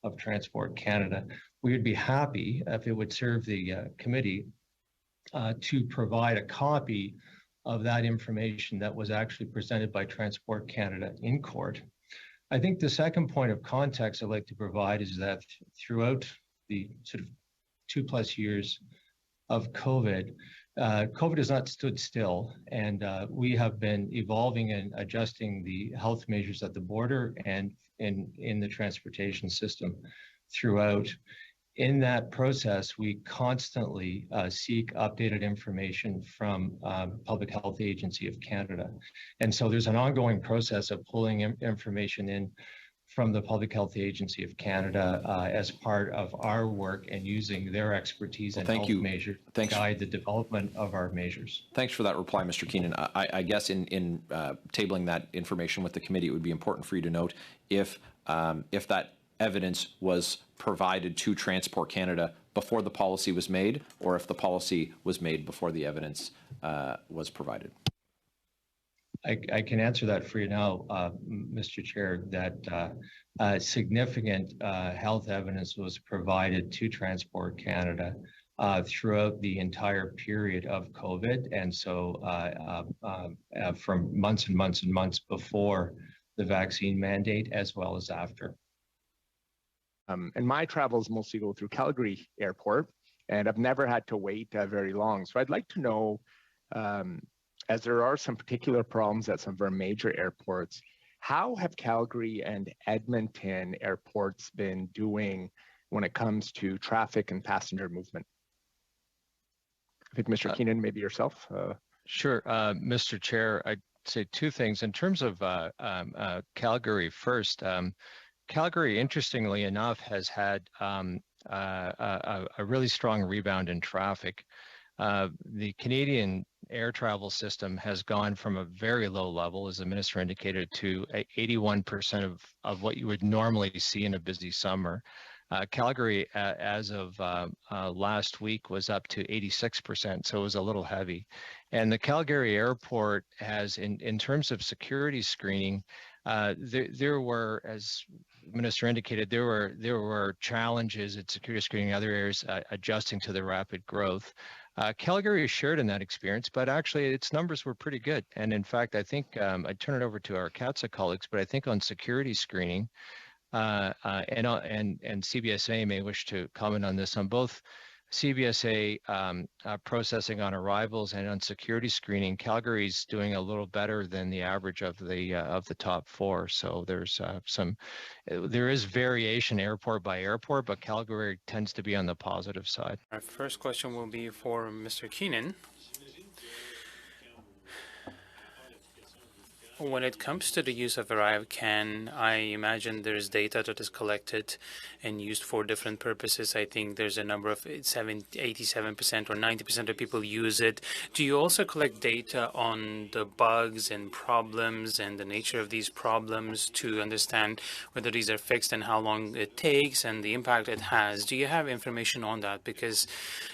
of Transport Canada. We would be happy if it would serve the committee to provide a copy of that information that was actually presented by Transport Canada in court. I think the second point of context I'd like to provide is that throughout the sort of 2+ years of COVID, COVID has not stood still, and we have been evolving and adjusting the health measures at the border and in the transportation system throughout. In that process, we constantly seek updated information from Public Health Agency of Canada. And so there's an ongoing process of pulling information in from the Public Health Agency of Canada as part of our work and using their expertise and health measures to guide the development of our measures. Thanks for that reply, Mr. Keenan. I guess in tabling that information with the committee, it would be important for you to note if that evidence was provided to Transport Canada before the policy was made, or if the policy was made before the evidence was provided. I can answer that for you now, Mr. Chair, that significant health evidence was provided to Transport Canada throughout the entire period of COVID. And so from months and months and months before the vaccine mandate, as well as after. And my travels mostly go through Calgary Airport, and I've never had to wait very long. So I'd like to know, as there are some particular problems at some of our major airports, how have Calgary and Edmonton airports been doing when it comes to traffic and passenger movement? I think Mr. Keenan, maybe yourself. Sure, Mr. Chair, I'd say two things. In terms of Calgary first, Calgary, interestingly enough, has had a really strong rebound in traffic. The Canadian air travel system has gone from a very low level, as the minister indicated, to 81% of what you would normally see in a busy summer. Calgary, as of last week, was up to 86%, so it was a little heavy. And the Calgary airport has, in terms of security screening, there were, as the minister indicated, there were challenges at security screening in other areas adjusting to the rapid growth. Calgary shared in that experience, but actually its numbers were pretty good. And in fact, I think I'd turn it over to our CATSA colleagues, but I think on security screening, and CBSA may wish to comment on this, on both CBSA processing on arrivals and on security screening, Calgary's doing a little better than the average of the top four. So there's there is variation airport by airport, but Calgary tends to be on the positive side. Our first question will be for Mr. Keenan. When it comes to the use of ArriveCAN, I imagine there's data that is collected and used for different purposes. I think there's a number of 87% or 90% of people use it. Do you also collect data on the bugs and problems and the nature of these problems to understand whether these are fixed and how long it takes and the impact it has? Do you have information on that? Because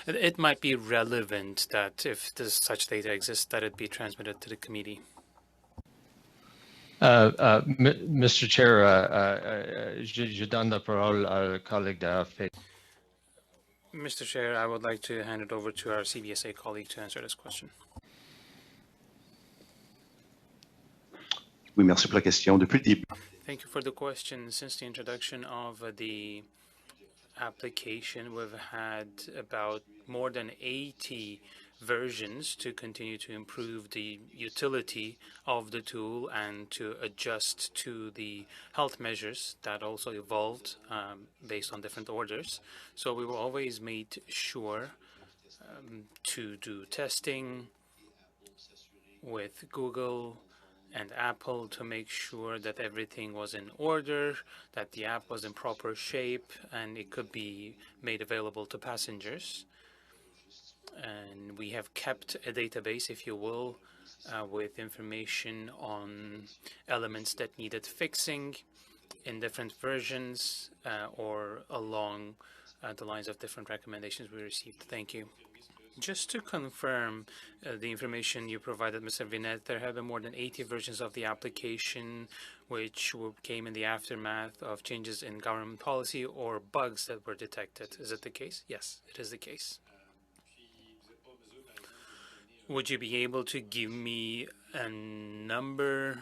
it might be relevant that if such data exists, that it be transmitted to the committee. Mr. Chair, je donne la parole au collègue de Mr. Chair, I would like to hand it over to our CBSA colleague to answer this question. Oui, merci pour la question. Depuis le début. Thank you for the question. Since the introduction of the application, we've had about more than 80 versions to continue to improve the utility of the tool and to adjust to the health measures that also evolved based on different orders. So we were always made sure to do testing with Google and Apple to make sure that everything was in order, that the app was in proper shape, and it could be made available to passengers. And we have kept a database, if you will, with information on elements that needed fixing in different versions or along the lines of different recommendations we received. Thank you. Just to confirm the information you provided, Mr. Vinette, there have been more than 80 versions of the application which came in the aftermath of changes in government policy or bugs that were detected. Is it the case? Yes, it is the case. Would you be able to give me a number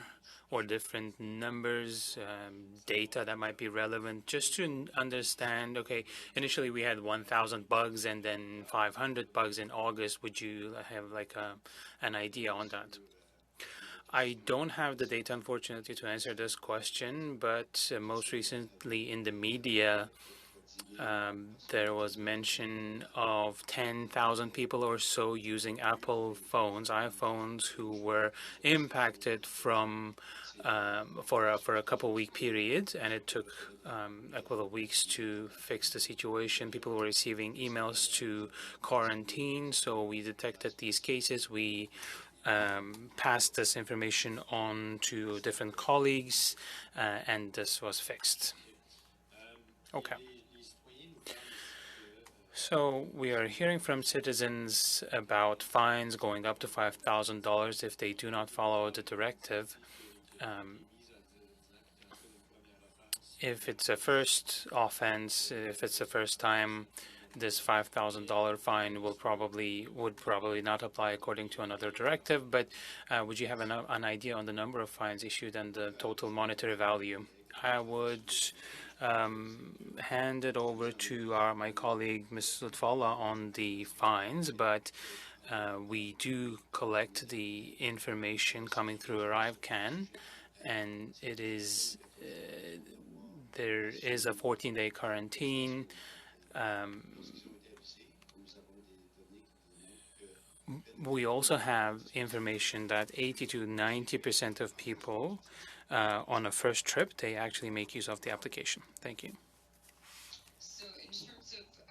or different numbers, data that might be relevant, just to understand, okay, initially we had 1,000 bugs and then 500 bugs in August. Would you have like an idea on that? I don't have the data, unfortunately, to answer this question, but most recently in the media, there was mention of 10,000 people or so using Apple phones, iPhones, who were impacted from for a couple week period, and it took a couple of weeks to fix the situation. People were receiving emails to quarantine, so we detected these cases. We passed this information on to different colleagues, and this was fixed. Okay. So we are hearing from citizens about fines going up to $5,000 if they do not follow the directive. If it's a first offense, if it's the first time, this $5,000 fine would probably not apply according to another directive. But would you have an idea on the number of fines issued and the total monetary value? I would hand it over to my colleague, Ms. Lutfalla, on the fines, but we do collect the information coming through ArriveCAN, and it is there is a 14-day quarantine. We also have information that 80 to 90% of people on a first trip, they actually make use of the application. Thank you. So in terms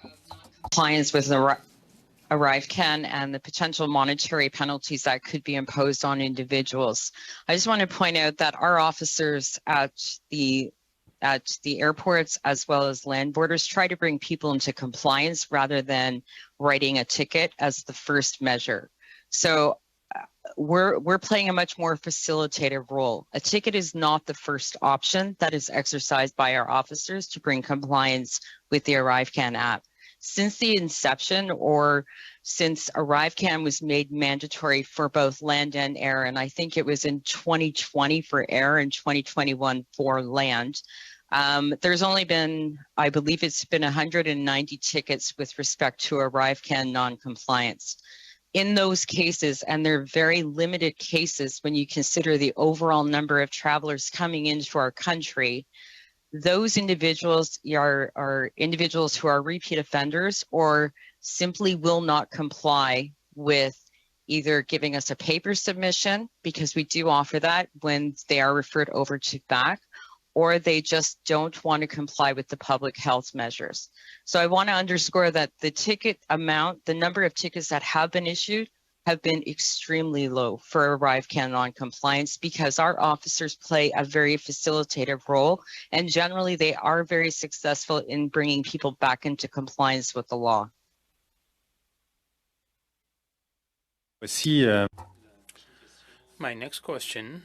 of non-compliance with ArriveCAN and the potential monetary penalties that could be imposed on individuals, I just want to point out that our officers at the airports as well as land borders try to bring people into compliance rather than writing a ticket as the first measure. So we're playing a much more facilitative role. A ticket is not the first option that is exercised by our officers to bring compliance with the ArriveCAN app. Since the inception, or since ArriveCAN was made mandatory for both land and air, and I think it was in 2020 for air and 2021 for land, there's only been, I believe it's been 190 tickets with respect to ArriveCAN non-compliance. In those cases, and they're very limited cases when you consider the overall number of travelers coming into our country, those individuals are individuals who are repeat offenders or simply will not comply with either giving us a paper submission, because we do offer that when they are referred over to BAC, or they just don't want to comply with the public health measures. So I want to underscore that the ticket amount, the number of tickets that have been issued have been extremely low for ArriveCAN non-compliance, because our officers play a very facilitative role, and generally they are very successful in bringing people back into compliance with the law. My next question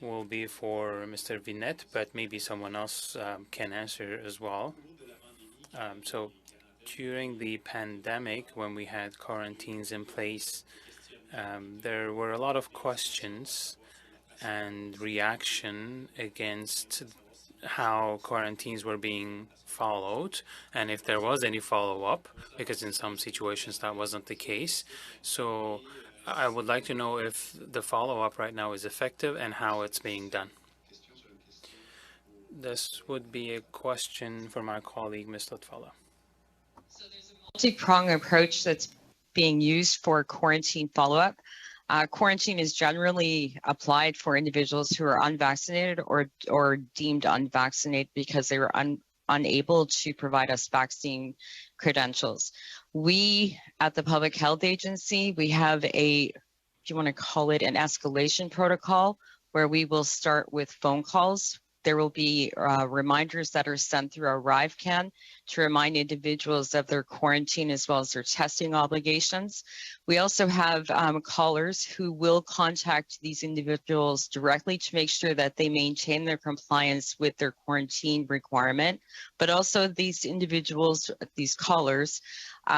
will be for Mr. Vinette, but maybe someone else can answer as well. So during the pandemic, when we had quarantines in place, there were a lot of questions and reaction against how quarantines were being followed, and if there was any follow-up, because in some situations that wasn't the case. So I would like to know if the follow-up right now is effective and how it's being done. This would be a question for my colleague, Ms. Lutfalla. So there's a multi-pronged approach that's being used for quarantine follow-up. Quarantine is generally applied for individuals who are unvaccinated or deemed unvaccinated because they were unable to provide us vaccine credentials. We at the Public Health Agency, we have if you want to call it an escalation protocol, where we will start with phone calls. There will be reminders that are sent through ArriveCAN to remind individuals of their quarantine as well as their testing obligations. We also have callers who will contact these individuals directly to make sure that they maintain their compliance with their quarantine requirement. But also these individuals, these callers,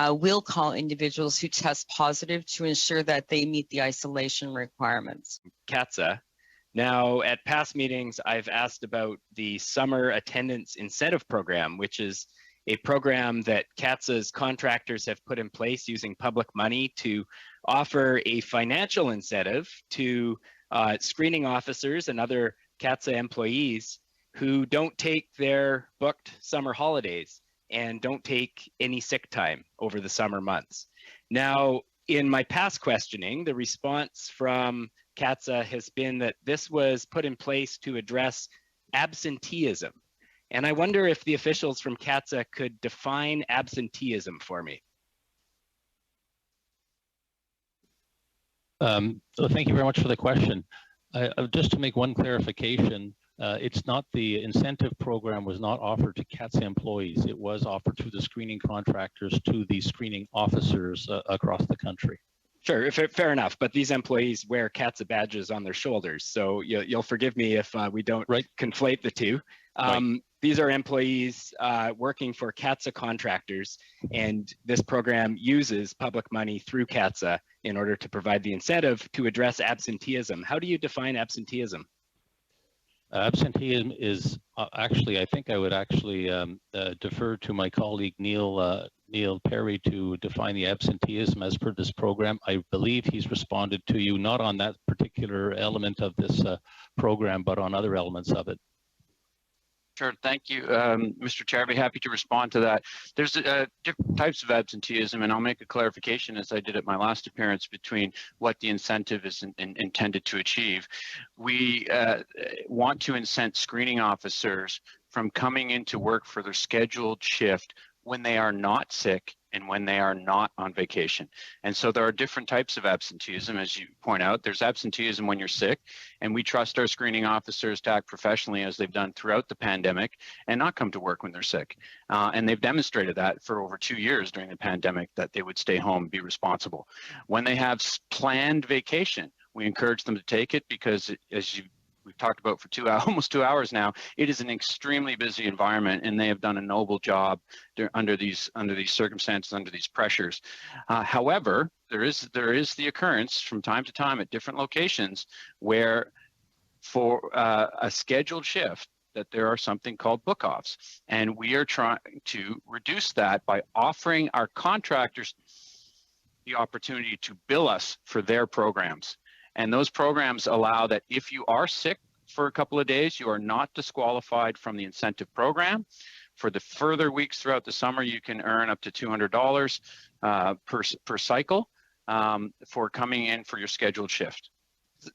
will call individuals who test positive to ensure that they meet the isolation requirements. CATSA. Now, at past meetings, I've asked about the Summer Attendance Incentive Program, which is a program that CATSA's contractors have put in place using public money to offer a financial incentive to screening officers and other CATSA employees who don't take their booked summer holidays and don't take any sick time over the summer months. Now, in my past questioning, the response from CATSA has been that this was put in place to address absenteeism. And I wonder if the officials from CATSA could define absenteeism for me. Thank you very much for the question. Just to make one clarification, it's not the incentive program was not offered to CATSA employees. It was offered to the screening contractors, to the screening officers across the country. Sure, fair enough. But these employees wear CATSA badges on their shoulders. So you'll forgive me if we don't conflate the two. These are employees working for CATSA contractors, and this program uses public money through CATSA in order to provide the incentive to address absenteeism. How do you define absenteeism? Absenteeism is actually, I think I would actually defer to my colleague Neil Perry to define the absenteeism as per this program. I believe he's responded to you not on that particular element of this program, but on other elements of it. Sure, thank you, Mr. Chair. I'd be happy to respond to that. There's different types of absenteeism, and I'll make a clarification, as I did at my last appearance, between what the incentive is intended to achieve. We want to incent screening officers from coming into work for their scheduled shift when they are not sick and when they are not on vacation. And so there are different types of absenteeism, as you point out. There's absenteeism when you're sick, and we trust our screening officers to act professionally as they've done throughout the pandemic and not come to work when they're sick. And they've demonstrated that for over 2 years during the pandemic, that they would stay home and be responsible. When they have planned vacation, we encourage them to take it because, as we've talked about for almost 2 hours now, it is an extremely busy environment, and they have done a noble job under these circumstances, under these pressures. However, there is the occurrence from time to time at different locations where, for a scheduled shift, that there are something called book-offs, and we are trying to reduce that by offering our contractors the opportunity to bill us for their programs. And those programs allow that if you are sick for a couple of days, you are not disqualified from the incentive program. For the further weeks throughout the summer, you can earn up to $200 per cycle for coming in for your scheduled shift.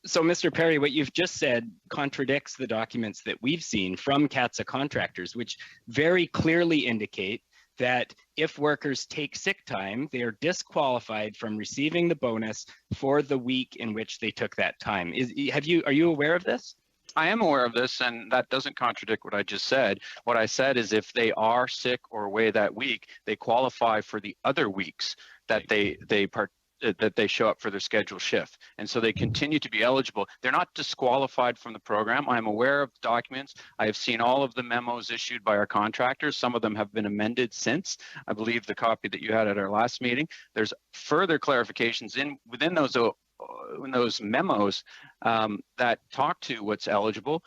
So, Mr. Perry, what you've just said contradicts the documents that we've seen from CATSA contractors, which very clearly indicate that if workers take sick time, they are disqualified from receiving the bonus for the week in which they took that time. Are you aware of this? I am aware of this, and that doesn't contradict what I just said. What I said is if they are sick or away that week, they qualify for the other weeks that they show up for their scheduled shift. And so they continue to be eligible. They're not disqualified from the program. I'm aware of the documents. I have seen all of the memos issued by our contractors. Some of them have been amended since. I believe the copy that you had at our last meeting. There's further clarifications within those memos that talk to what's eligible.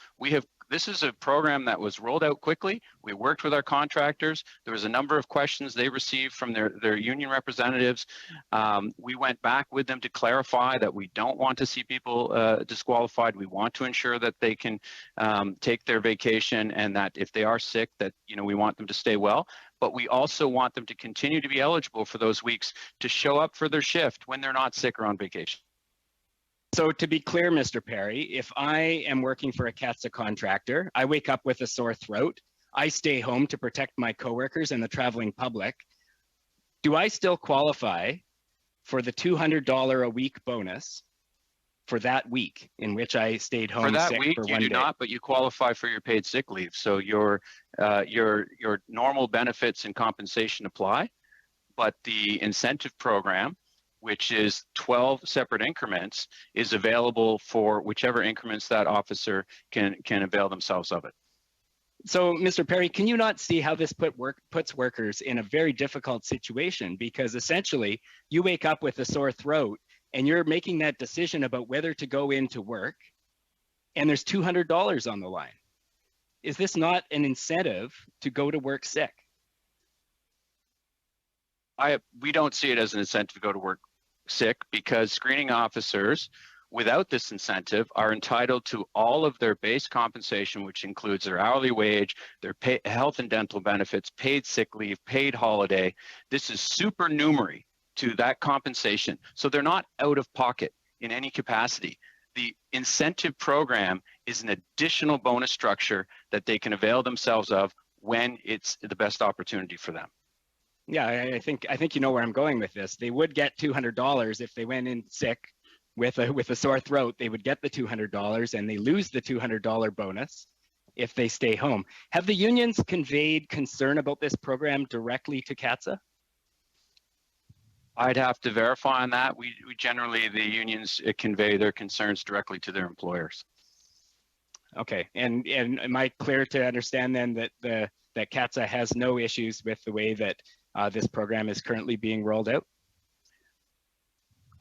This is a program that was rolled out quickly. We worked with our contractors. There was a number of questions they received from their union representatives. We went back with them to clarify that we don't want to see people disqualified. We want to ensure that they can take their vacation, and that if they are sick, that we want them to stay well. But we also want them to continue to be eligible for those weeks to show up for their shift when they're not sick or on vacation. So to be clear, Mr. Perry, if I am working for a CATSA contractor, I wake up with a sore throat, I stay home to protect my coworkers and the traveling public, do I still qualify for the $200 a week bonus for that week in which I stayed home for that sick week? For you one do day? not, but you qualify for your paid sick leave. So your normal benefits and compensation apply, but the incentive program, which is 12 separate increments, is available for whichever increments that officer can avail themselves of it. So, Mr. Perry, can you not see how this puts workers in a very difficult situation? Because essentially, you wake up with a sore throat and you're making that decision about whether to go into work, and there's $200 on the line. Is this not an incentive to go to work sick? We don't see it as an incentive to go to work sick, because screening officers without this incentive are entitled to all of their base compensation, which includes their hourly wage, their health and dental benefits, paid sick leave, paid holiday. This is supernumerary to that compensation. So they're not out of pocket in any capacity. The incentive program is an additional bonus structure that they can avail themselves of when it's the best opportunity for them. Yeah, I think you know where I'm going with this. They would get $200 if they went in sick with a sore throat. They would get the $200, and they lose the $200 bonus if they stay home. Have the unions conveyed concern about this program directly to CATSA? I'd have to verify on that. We generally, the unions convey their concerns directly to their employers. Okay, and am I clear to understand then that that CATSA has no issues with the way that this program is currently being rolled out?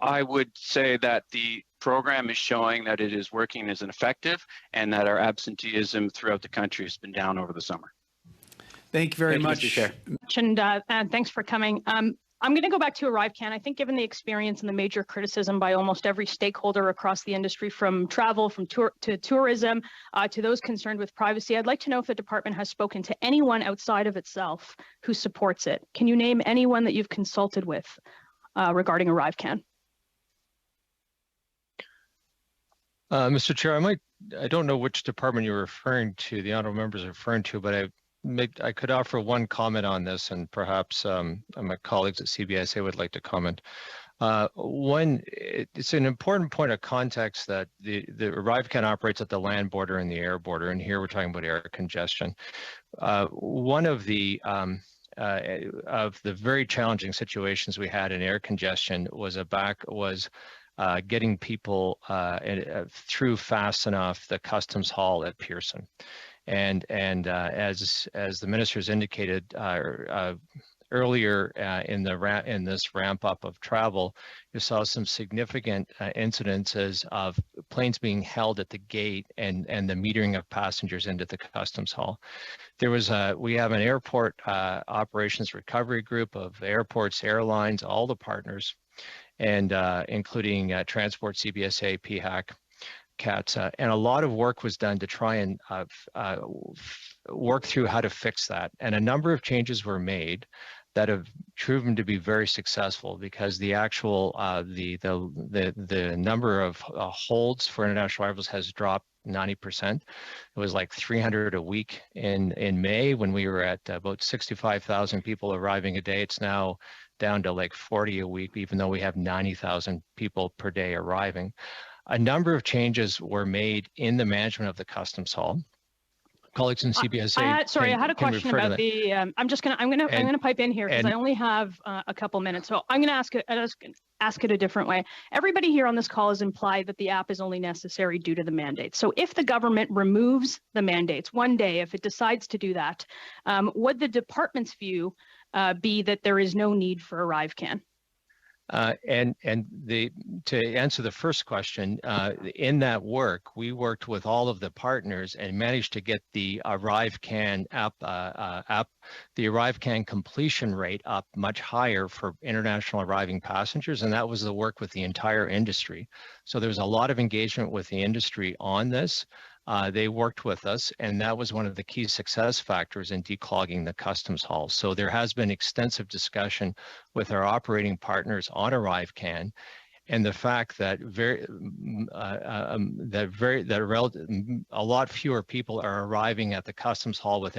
I would say that the program is showing that it is working as an effective, and that our absenteeism throughout the country has been down over the summer. Thank you very much. And thanks for coming. I'm going to go back to ArriveCan. I think given the experience and the major criticism by almost every stakeholder across the industry, from travel, from to tourism, to those concerned with privacy, I'd like to know if the department has spoken to anyone outside of itself who supports it. Can you name anyone that you've consulted with regarding ArriveCan? Mr. Chair, I don't know which department you're referring to, the honorable members are referring to, but I could offer one comment on this, and perhaps my colleagues at CBSA would like to comment. One, it's an important point of context that the ArriveCan operates at the land border and the air border, and here we're talking about air congestion. One of the very challenging situations we had in air congestion was getting people through fast enough the customs hall at Pearson. And as the ministers indicated earlier in this ramp up of travel, you saw some significant incidences of planes being held at the gate and the metering of passengers into the customs hall. We have an airport operations recovery group of airports, airlines, all the partners, and including Transport, CBSA, PHAC, CATSA, and a lot of work was done to try and work through how to fix that. And a number of changes were made that have proven to be very successful, because the actual the number of holds for international arrivals has dropped 90%. It was like 300 a week in May when we were at about 65,000 people arriving a day. It's now down to like 40 a week, even though we have 90,000 people per day arriving. A number of changes were made in the management of the customs hall. Colleagues in CBSA. Sorry, I had a question about the. I'm gonna pipe in here because I only have a couple minutes, so I'm gonna ask it a different way. Everybody here on this call has implied that the app is only necessary due to the mandate. So if the government removes the mandates one day, if it decides to do that, would the department's view be that there is no need for ArriveCan? To answer the first question, in that work, we worked with all of the partners and managed to get the ArriveCan app, the ArriveCan completion rate up much higher for international arriving passengers, and that was the work with the entire industry. So there was a lot of engagement with the industry on this. They worked with us, and that was one of the key success factors in declogging the customs hall. So there has been extensive discussion with our operating partners on ArriveCan, and the fact that a lot fewer people are arriving at the customs hall with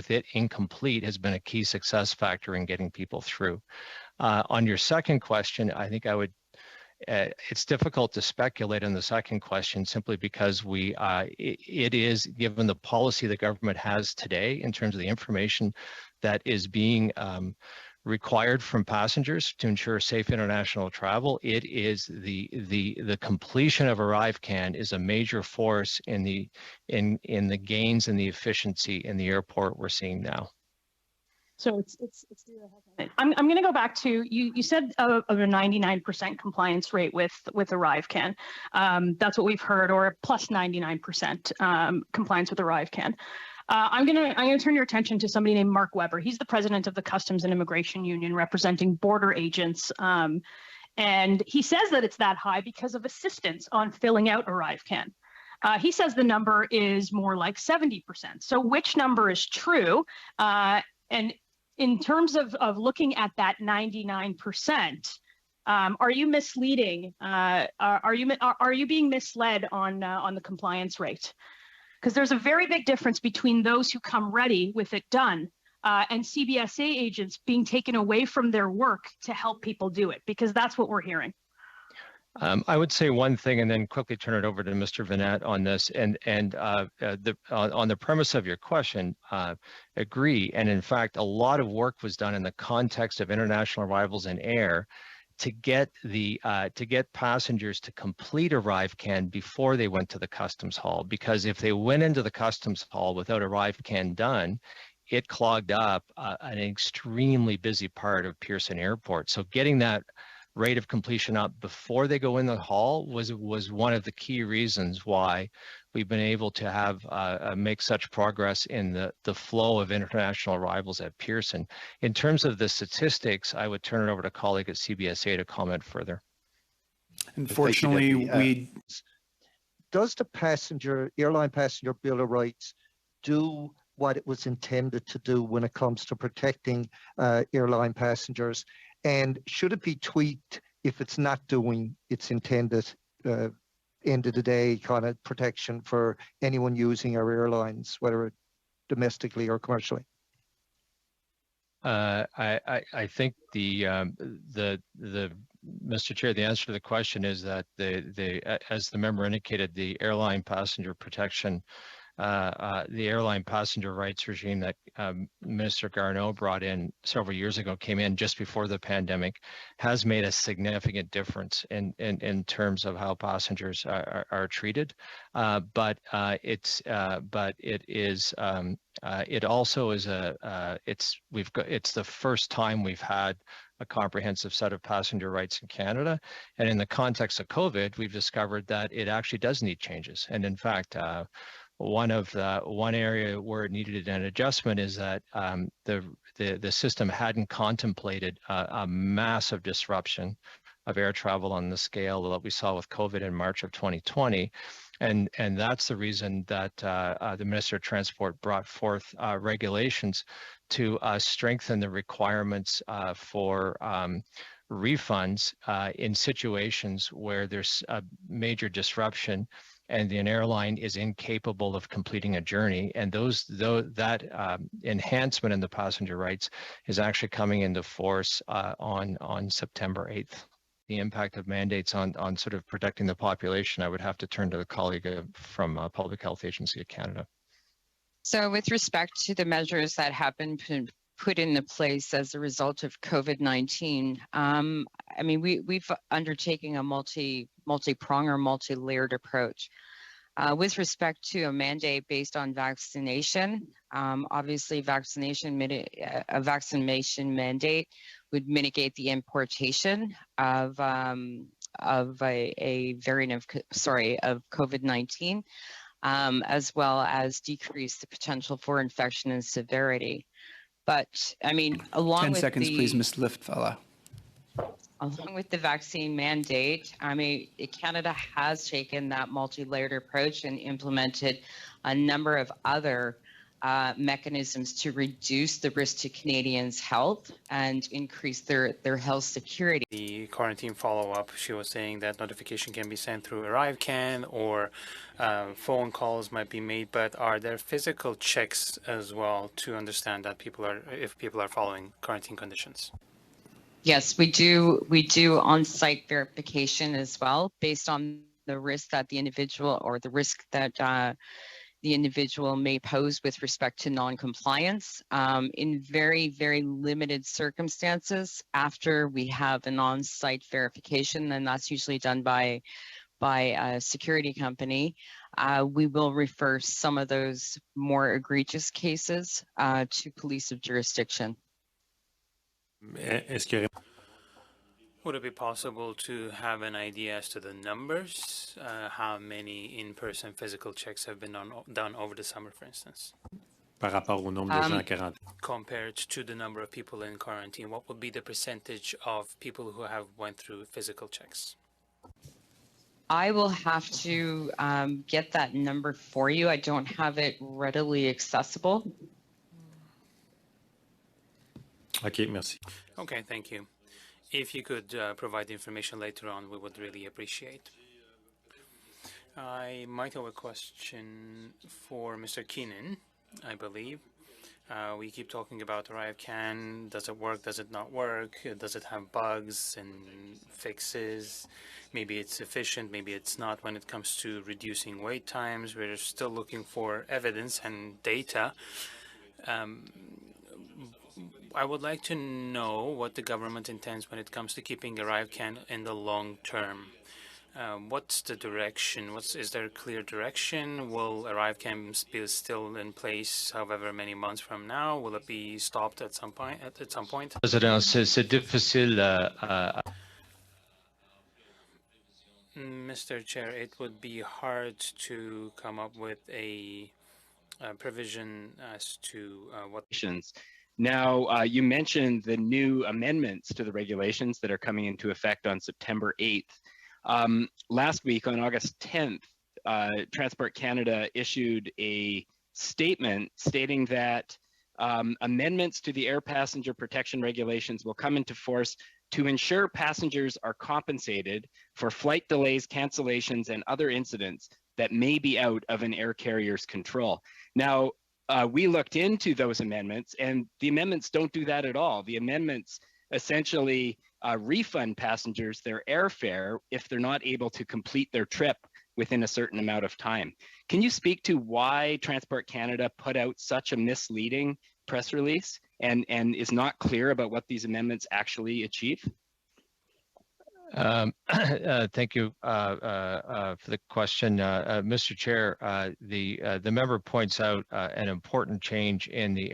it incomplete has been a key success factor in getting people through. On your second question, I think it's difficult to speculate on the second question simply because it is, given the policy the government has today in terms of the information that is being required from passengers to ensure safe international travel, it is the completion of ArriveCan is a major force in the gains and the efficiency in the airport we're seeing now. So it's I'm going to go back to you said of a 99% compliance rate with ArriveCan. That's what we've heard, or plus 99% compliance with ArriveCan. I'm going to turn your attention to somebody named Mark Weber. He's the president of the Customs and Immigration Union, representing border agents And he says that it's that high because of assistance on filling out ArriveCan. He says the number is more like 70%. So which number is true? And in terms of looking at that 99%, are you misleading? Are you being misled on the compliance rate? Because there's a very big difference between those who come ready with it done and CBSA agents being taken away from their work to help people do it, because that's what we're hearing. I would say one thing and then quickly turn it over to Mr. Vanette on this. On the premise of your question, agree. And in fact, a lot of work was done in the context of international arrivals in air to get passengers to complete ArriveCan before they went to the customs hall. Because if they went into the customs hall without ArriveCan done, it clogged up an extremely busy part of Pearson Airport. So getting that rate of completion up before they go in the hall was one of the key reasons why we've been able to have make such progress in the flow of international arrivals at Pearson. In terms of the statistics, I would turn it over to a colleague at CBSA to comment further. Unfortunately, does the airline passenger Bill of Rights do what it was intended to do when it comes to protecting airline passengers? And should it be tweaked if it's not doing its intended end of the day kind of protection for anyone using our airlines, whether domestically or commercially? I think the Mr. Chair, the answer to the question is that as the member indicated, the airline passenger protection, the airline passenger rights regime that Minister Garneau brought in several years ago, came in just before the pandemic, has made a significant difference in terms of how passengers are treated. But it also is it's the first time we've had a comprehensive set of passenger rights in Canada. And in the context of COVID, we've discovered that it actually does need changes. And in fact, one area where it needed an adjustment is that the system hadn't contemplated a massive disruption of air travel on the scale that we saw with COVID in March of 2020. And that's the reason that the Minister of Transport brought forth regulations to strengthen the requirements for refunds in situations where there's a major disruption and an airline is incapable of completing a journey. And that enhancement in the passenger rights is actually coming into force on September 8th. The impact of mandates on sort of protecting the population, I would have to turn to the colleague from Public Health Agency of Canada. So with respect to the measures that have been put into place as a result of COVID-19, I mean, we've undertaken a multi-pronged or multi-layered approach. With respect to a mandate based on vaccination, obviously a vaccination mandate would mitigate the importation of a variant of COVID-19, as well as decrease the potential for infection and severity. But I mean, 10 seconds, please, Ms. Liftfella. Along with the vaccine mandate, I mean, Canada has taken that multi-layered approach and implemented a number of other mechanisms to reduce the risk to Canadians' health and increase their health security. The quarantine follow-up, she was saying that notification can be sent through ArriveCan or phone calls might be made, but are there physical checks as well to understand that if people are following quarantine conditions? Yes, we do on-site verification as well, based on the risk that the individual or the risk that the individual may pose with respect to non-compliance. In very, very limited circumstances, after we have an on-site verification, and that's usually done by a security company, we will refer some of those more egregious cases to police of jurisdiction. Would it be possible to have an idea as to the numbers? How many in-person physical checks have been done over the summer, for instance? par rapport au nombre de gens en quarantaine. Compared to the number of people in quarantine, what would be the percentage of people who have went through physical checks? I will have to get that number for you. I don't have it readily accessible. Okay, merci. Okay, thank you. If you could provide the information later on, we would really appreciate. I might have a question for Mr. Keenan, I believe. We keep talking about ArriveCAN. Does it work? Does it not work? Does it have bugs and fixes? Maybe it's efficient, maybe it's not when it comes to reducing wait times. We're still looking for evidence and data. I would like to know what the government intends when it comes to keeping ArriveCAN in the long term. What's the direction? Is there a clear direction? Will ArriveCAN be still in place however many months from now? Will it be stopped at some point? Président, c'est difficile. Mr. Chair, it would be hard to come up with a provision as to what. Now, you mentioned the new amendments to the regulations that are coming into effect on September 8th. Last week, on August 10th, Transport Canada issued a statement stating that amendments to the air passenger protection regulations will come into force to ensure passengers are compensated for flight delays, cancellations, and other incidents that may be out of an air carrier's control. Now, we looked into those amendments, and the amendments don't do that at all. The amendments essentially refund passengers their airfare if they're not able to complete their trip within a certain amount of time. Can you speak to why Transport Canada put out such a misleading press release and is not clear about what these amendments actually achieve? Thank you for the question, Mr. Chair. The member points out an important change in the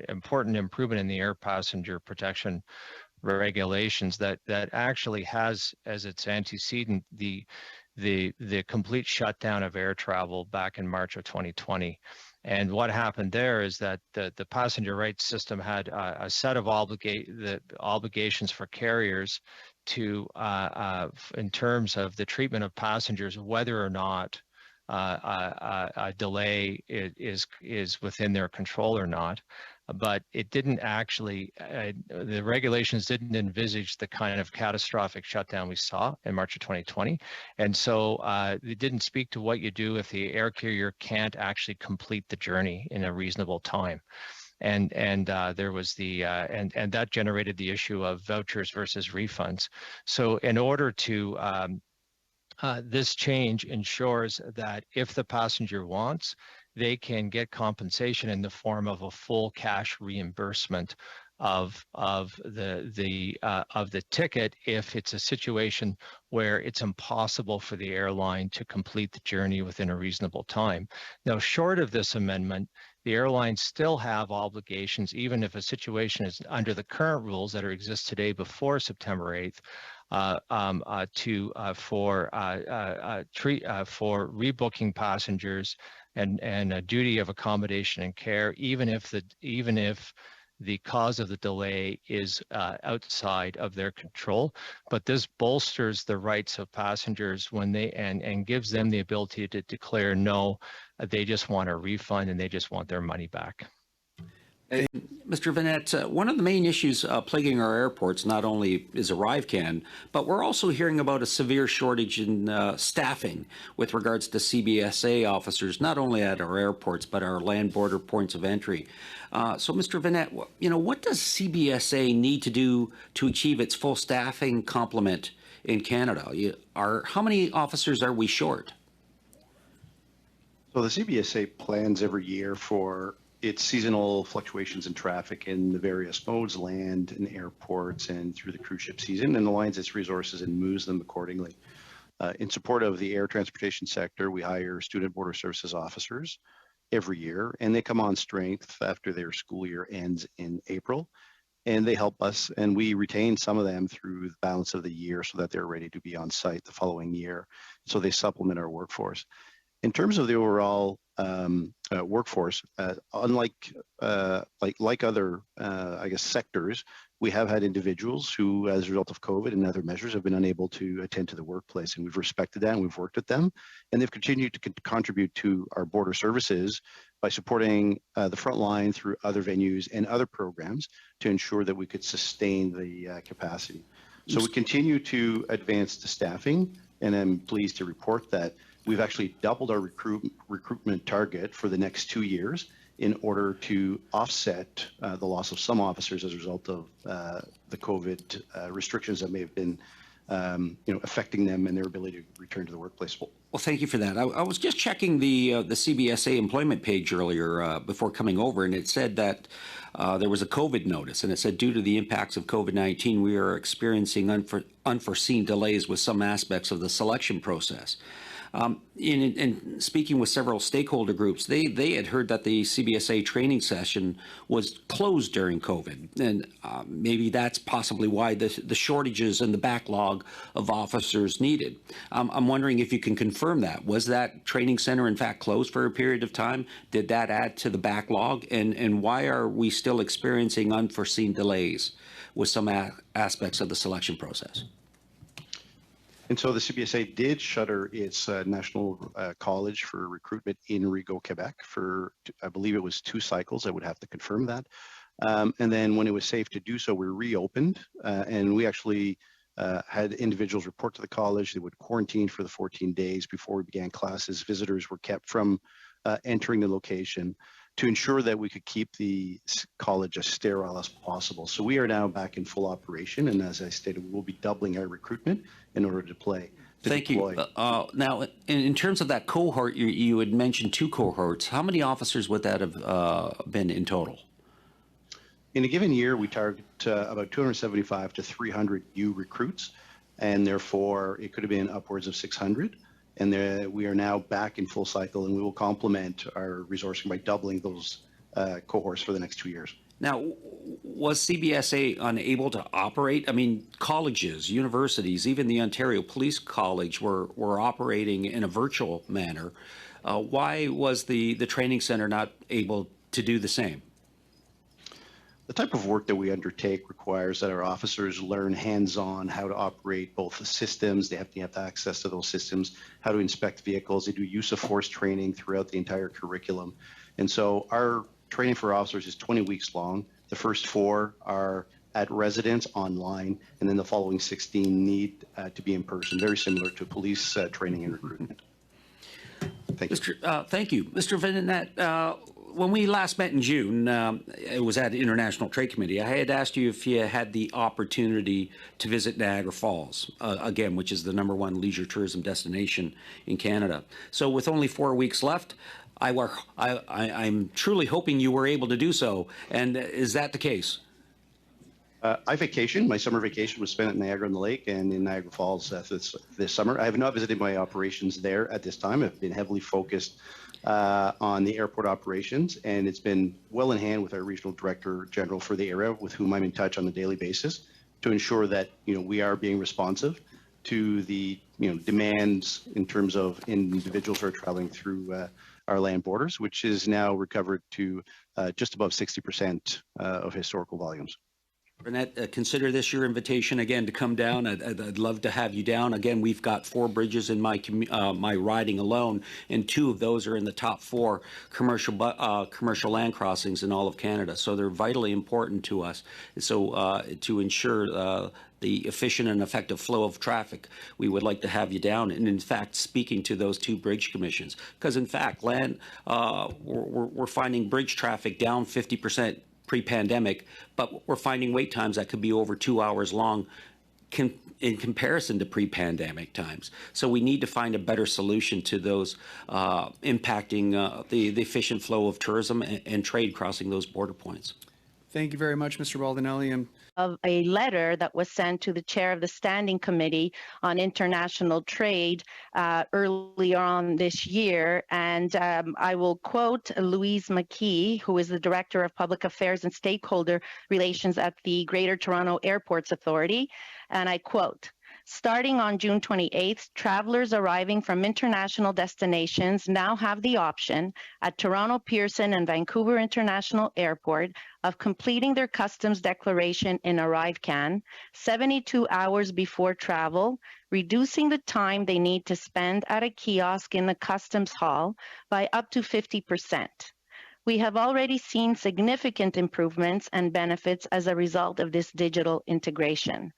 important improvement in the air passenger protection regulations that actually has as its antecedent the complete shutdown of air travel back in March of 2020. And what happened there is that the passenger rights system had a set of obligations for carriers to, in terms of the treatment of passengers, whether or not a delay is within their control or not. But it didn't actually, the regulations didn't envisage the kind of catastrophic shutdown we saw in March of 2020. And so it didn't speak to what you do if the air carrier can't actually complete the journey in a reasonable time. And there was and that generated the issue of vouchers versus refunds. So in order to, this change ensures that if the passenger wants, they can get compensation in the form of a full cash reimbursement of the ticket if it's a situation where it's impossible for the airline to complete the journey within a reasonable time. Now, short of this amendment, the airlines still have obligations, even if a situation is under the current rules that exist today before September 8th, for rebooking passengers and a duty of accommodation and care, even if the cause of the delay is outside of their control. But this bolsters the rights of passengers when they and gives them the ability to declare no, they just want a refund and they just want their money back. Mr. Vanette, one of the main issues plaguing our airports not only is ArriveCAN, but we're also hearing about a severe shortage in staffing with regards to CBSA officers, not only at our airports, but our land border points of entry. So, Mr. Vanette, what does CBSA need to do to achieve its full staffing complement in Canada? How many officers are we short? So the CBSA plans every year for its seasonal fluctuations in traffic in the various modes, land and airports, and through the cruise ship season, and aligns its resources and moves them accordingly. In support of the air transportation sector, we hire student border services officers every year, and they come on strength after their school year ends in April, and they help us, and we retain some of them through the balance of the year so that they're ready to be on site the following year. So they supplement our workforce. In terms of the overall workforce, unlike like other, I guess, sectors, we have had individuals who, as a result of COVID and other measures, have been unable to attend to the workplace, and we've respected that and we've worked with them, and they've continued to contribute to our border services by supporting the front line through other venues and other programs to ensure that we could sustain the capacity. So we continue to advance the staffing, and I'm pleased to report that we've actually doubled our recruitment target for the next 2 years in order to offset the loss of some officers as a result of the COVID restrictions that may have been affecting them and their ability to return to the workplace. Well, thank you for that. I was just checking the CBSA employment page earlier before coming over, and it said that there was a COVID notice, and it said due to the impacts of COVID-19, we are experiencing unforeseen delays with some aspects of the selection process. In speaking with several stakeholder groups, they had heard that the CBSA training session was closed during COVID, and maybe that's possibly why the shortages and the backlog of officers needed. I'm wondering if you can confirm that. Was that training center in fact closed for a period of time? Did that add to the backlog? And why are we still experiencing unforeseen delays with some aspects of the selection process? And so the CBSA did shutter its National College for Recruitment in Rigaud, Quebec for, I believe it was 2 cycles. I would have to confirm that. And then when it was safe to do so, we reopened, and we actually had individuals report to the college. They would quarantine for the 14 days before we began classes. Visitors were kept from entering the location to ensure that we could keep the college as sterile as possible. So we are now back in full operation, and as I stated, we will be doubling our recruitment in order to deploy. Thank you. Now, in terms of that cohort, you had mentioned 2 cohorts. How many officers would that have been in total? In a given year, we target about 275 to 300 new recruits, and therefore it could have been upwards of 600. And we are now back in full cycle, and we will complement our resourcing by doubling those cohorts for the next 2 years. Now, was CBSA unable to operate? I mean, colleges, universities, even the Ontario Police College were operating in a virtual manner. Why was the training center not able to do the same? The type of work that we undertake requires that our officers learn hands-on how to operate both the systems. They have to have access to those systems, how to inspect vehicles. They do use of force training throughout the entire curriculum. And so our training for officers is 20 weeks long. The first 4 are at residence online, and then the following 16 need to be in person, very similar to police training and recruitment. Thank you. Thank you. Mr. Vanette, when we last met in June, it was at International Trade Committee. I had asked you if you had the opportunity to visit Niagara Falls, again, which is the #1 leisure tourism destination in Canada. So with only 4 weeks left, I'm truly hoping you were able to do so. And is that the case? I vacationed. My summer vacation was spent at Niagara-on-the-Lake and in Niagara Falls this summer. I have not visited my operations there at this time. I've been heavily focused on the airport operations, and it's been well in hand with our regional director general for the area, with whom I'm in touch on a daily basis, to ensure that we are being responsive to the demands in terms of individuals who are traveling through our land borders, which is now recovered to just above 60% of historical volumes. Burnett, consider this your invitation again to come down. I'd love to have you down. Again, we've got 4 bridges in my riding alone, and 2 of those are in the top 4 commercial land crossings in all of Canada. So they're vitally important to us. So to ensure the efficient and effective flow of traffic, we would like to have you down. And in fact, speaking to those 2 bridge commissions, because in fact, we're finding bridge traffic down 50% pre-pandemic, but we're finding wait times that could be over 2 hours long in comparison to pre-pandemic times. So we need to find a better solution to those impacting the efficient flow of tourism and trade crossing those border points. Thank you very much, Mr. Baldinelli. Of a letter that was sent to the chair of the Standing Committee on International Trade earlier on this year. And I will quote Louise McKee, who is the Director of Public Affairs and Stakeholder Relations at the Greater Toronto Airports Authority. And I quote, Starting on June 28th, travelers arriving from international destinations now have the option at Toronto Pearson and Vancouver International Airport of completing their customs declaration in ArriveCAN 72 hours before travel, reducing the time they need to spend at a kiosk in the customs hall by up to 50%. We have already seen significant improvements and benefits as a result of this digital integration.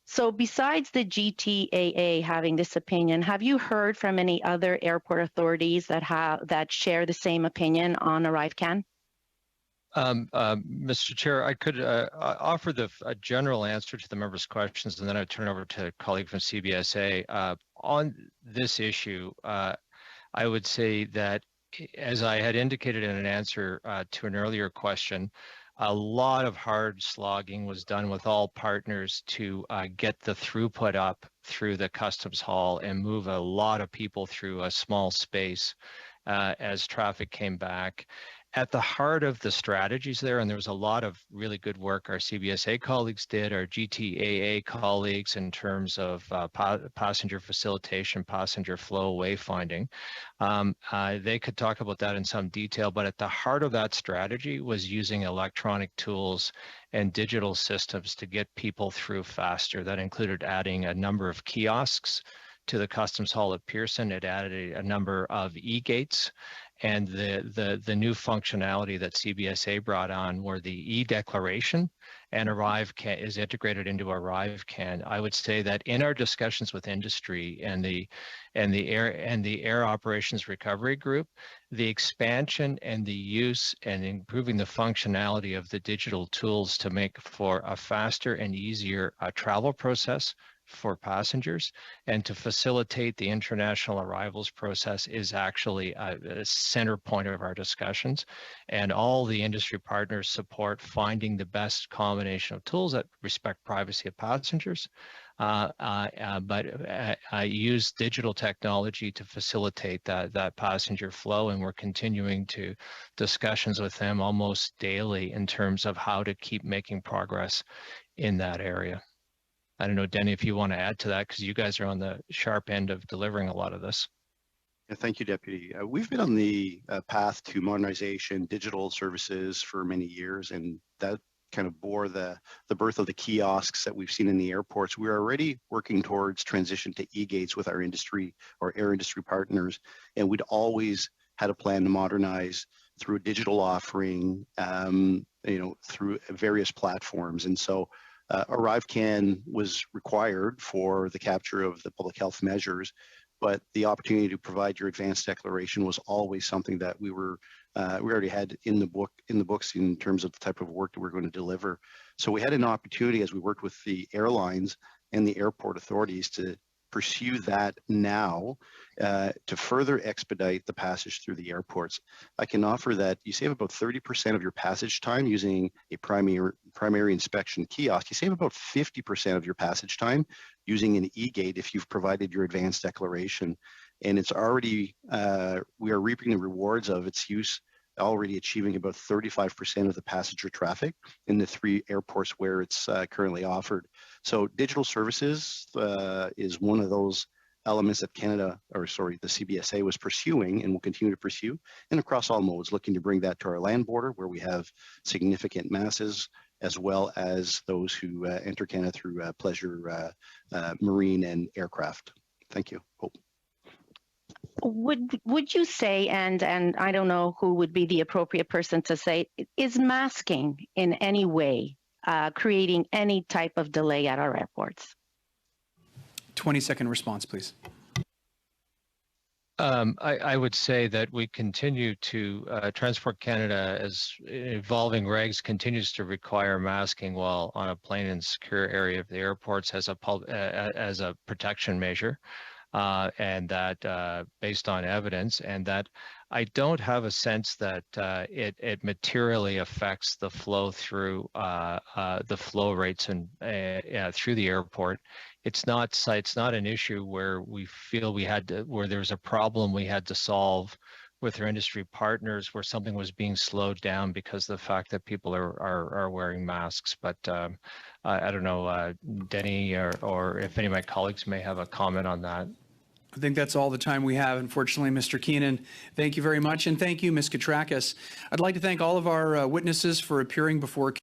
So besides the GTAA having this opinion, have you heard from any other airport authorities that share the same opinion on ArriveCAN? Mr. Chair, I could offer a general answer to the members' questions, and then I turn it over to a colleague from CBSA. On this issue, I would say that, as I had indicated in an answer to an earlier question, a lot of hard slogging was done with all partners to get the throughput up through the customs hall and move a lot of people through a small space as traffic came back. At the heart of the strategies there, and there was a lot of really good work our CBSA colleagues did, our GTAA colleagues in terms of passenger facilitation, passenger flow, wayfinding. They could talk about that in some detail, but at the heart of that strategy was using electronic tools and digital systems to get people through faster. That included adding a number of kiosks to the customs hall at Pearson. It added a number of e-gates, and the new functionality that CBSA brought on were the e-declaration, and ArriveCAN is integrated into ArriveCAN. I would say that in our discussions with industry and the Air Operations Recovery Group, the expansion and the use and improving the functionality of the digital tools to make for a faster and easier travel process for passengers and to facilitate the international arrivals process is actually a center point of our discussions, and all the industry partners support finding the best combination of tools that respect privacy of passengers, but use digital technology to facilitate that passenger flow, and we're continuing to discussions with them almost daily in terms of how to keep making progress in that area. I don't know, Denny, if you want to add to that, because you guys are on the sharp end of delivering a lot of this. Yeah, thank you, Deputy. We've been on the path to modernization, digital services for many years, and that kind of bore the birth of the kiosks that we've seen in the airports. We're already working towards transition to e-gates with our industry or air industry partners, and we'd always had a plan to modernize through a digital offering, through various platforms. And so ArriveCAN was required for the capture of the public health measures, but the opportunity to provide your advanced declaration was always something that we already had in the books in terms of the type of work that we're going to deliver. So we had an opportunity as we worked with the airlines and the airport authorities to pursue that now to further expedite the passage through the airports. I can offer that you save about 30% of your passage time using a primary inspection kiosk. You save about 50% of your passage time using an e-gate if you've provided your advanced declaration. And it's already, we are reaping the rewards of its use, already achieving about 35% of the passenger traffic in the 3 airports where it's currently offered. So digital services is one of those elements that the CBSA was pursuing and will continue to pursue, and across all modes, looking to bring that to our land border where we have significant masses, as well as those who enter Canada through pleasure, marine, and aircraft. Thank you. Hope. Would you say, and I don't know who would be the appropriate person to say, is masking in any way creating any type of delay at our airports? 20-second response, please. I would say that we continue to, Transport Canada, as evolving regs, continues to require masking while on a plain and secure area of the airports as a protection measure. And that based on evidence, and that I don't have a sense that it materially affects the flow through the flow rates and through the airport. It's not an issue where we feel where there's a problem we had to solve with our industry partners where something was being slowed down because of the fact that people are wearing masks. But I don't know, Denny or if any of my colleagues may have a comment on that. I think that's all the time we have, unfortunately, Mr. Keenan. Thank you very much, and thank you, Ms. Koutrakis. I'd like to thank all of our witnesses for appearing before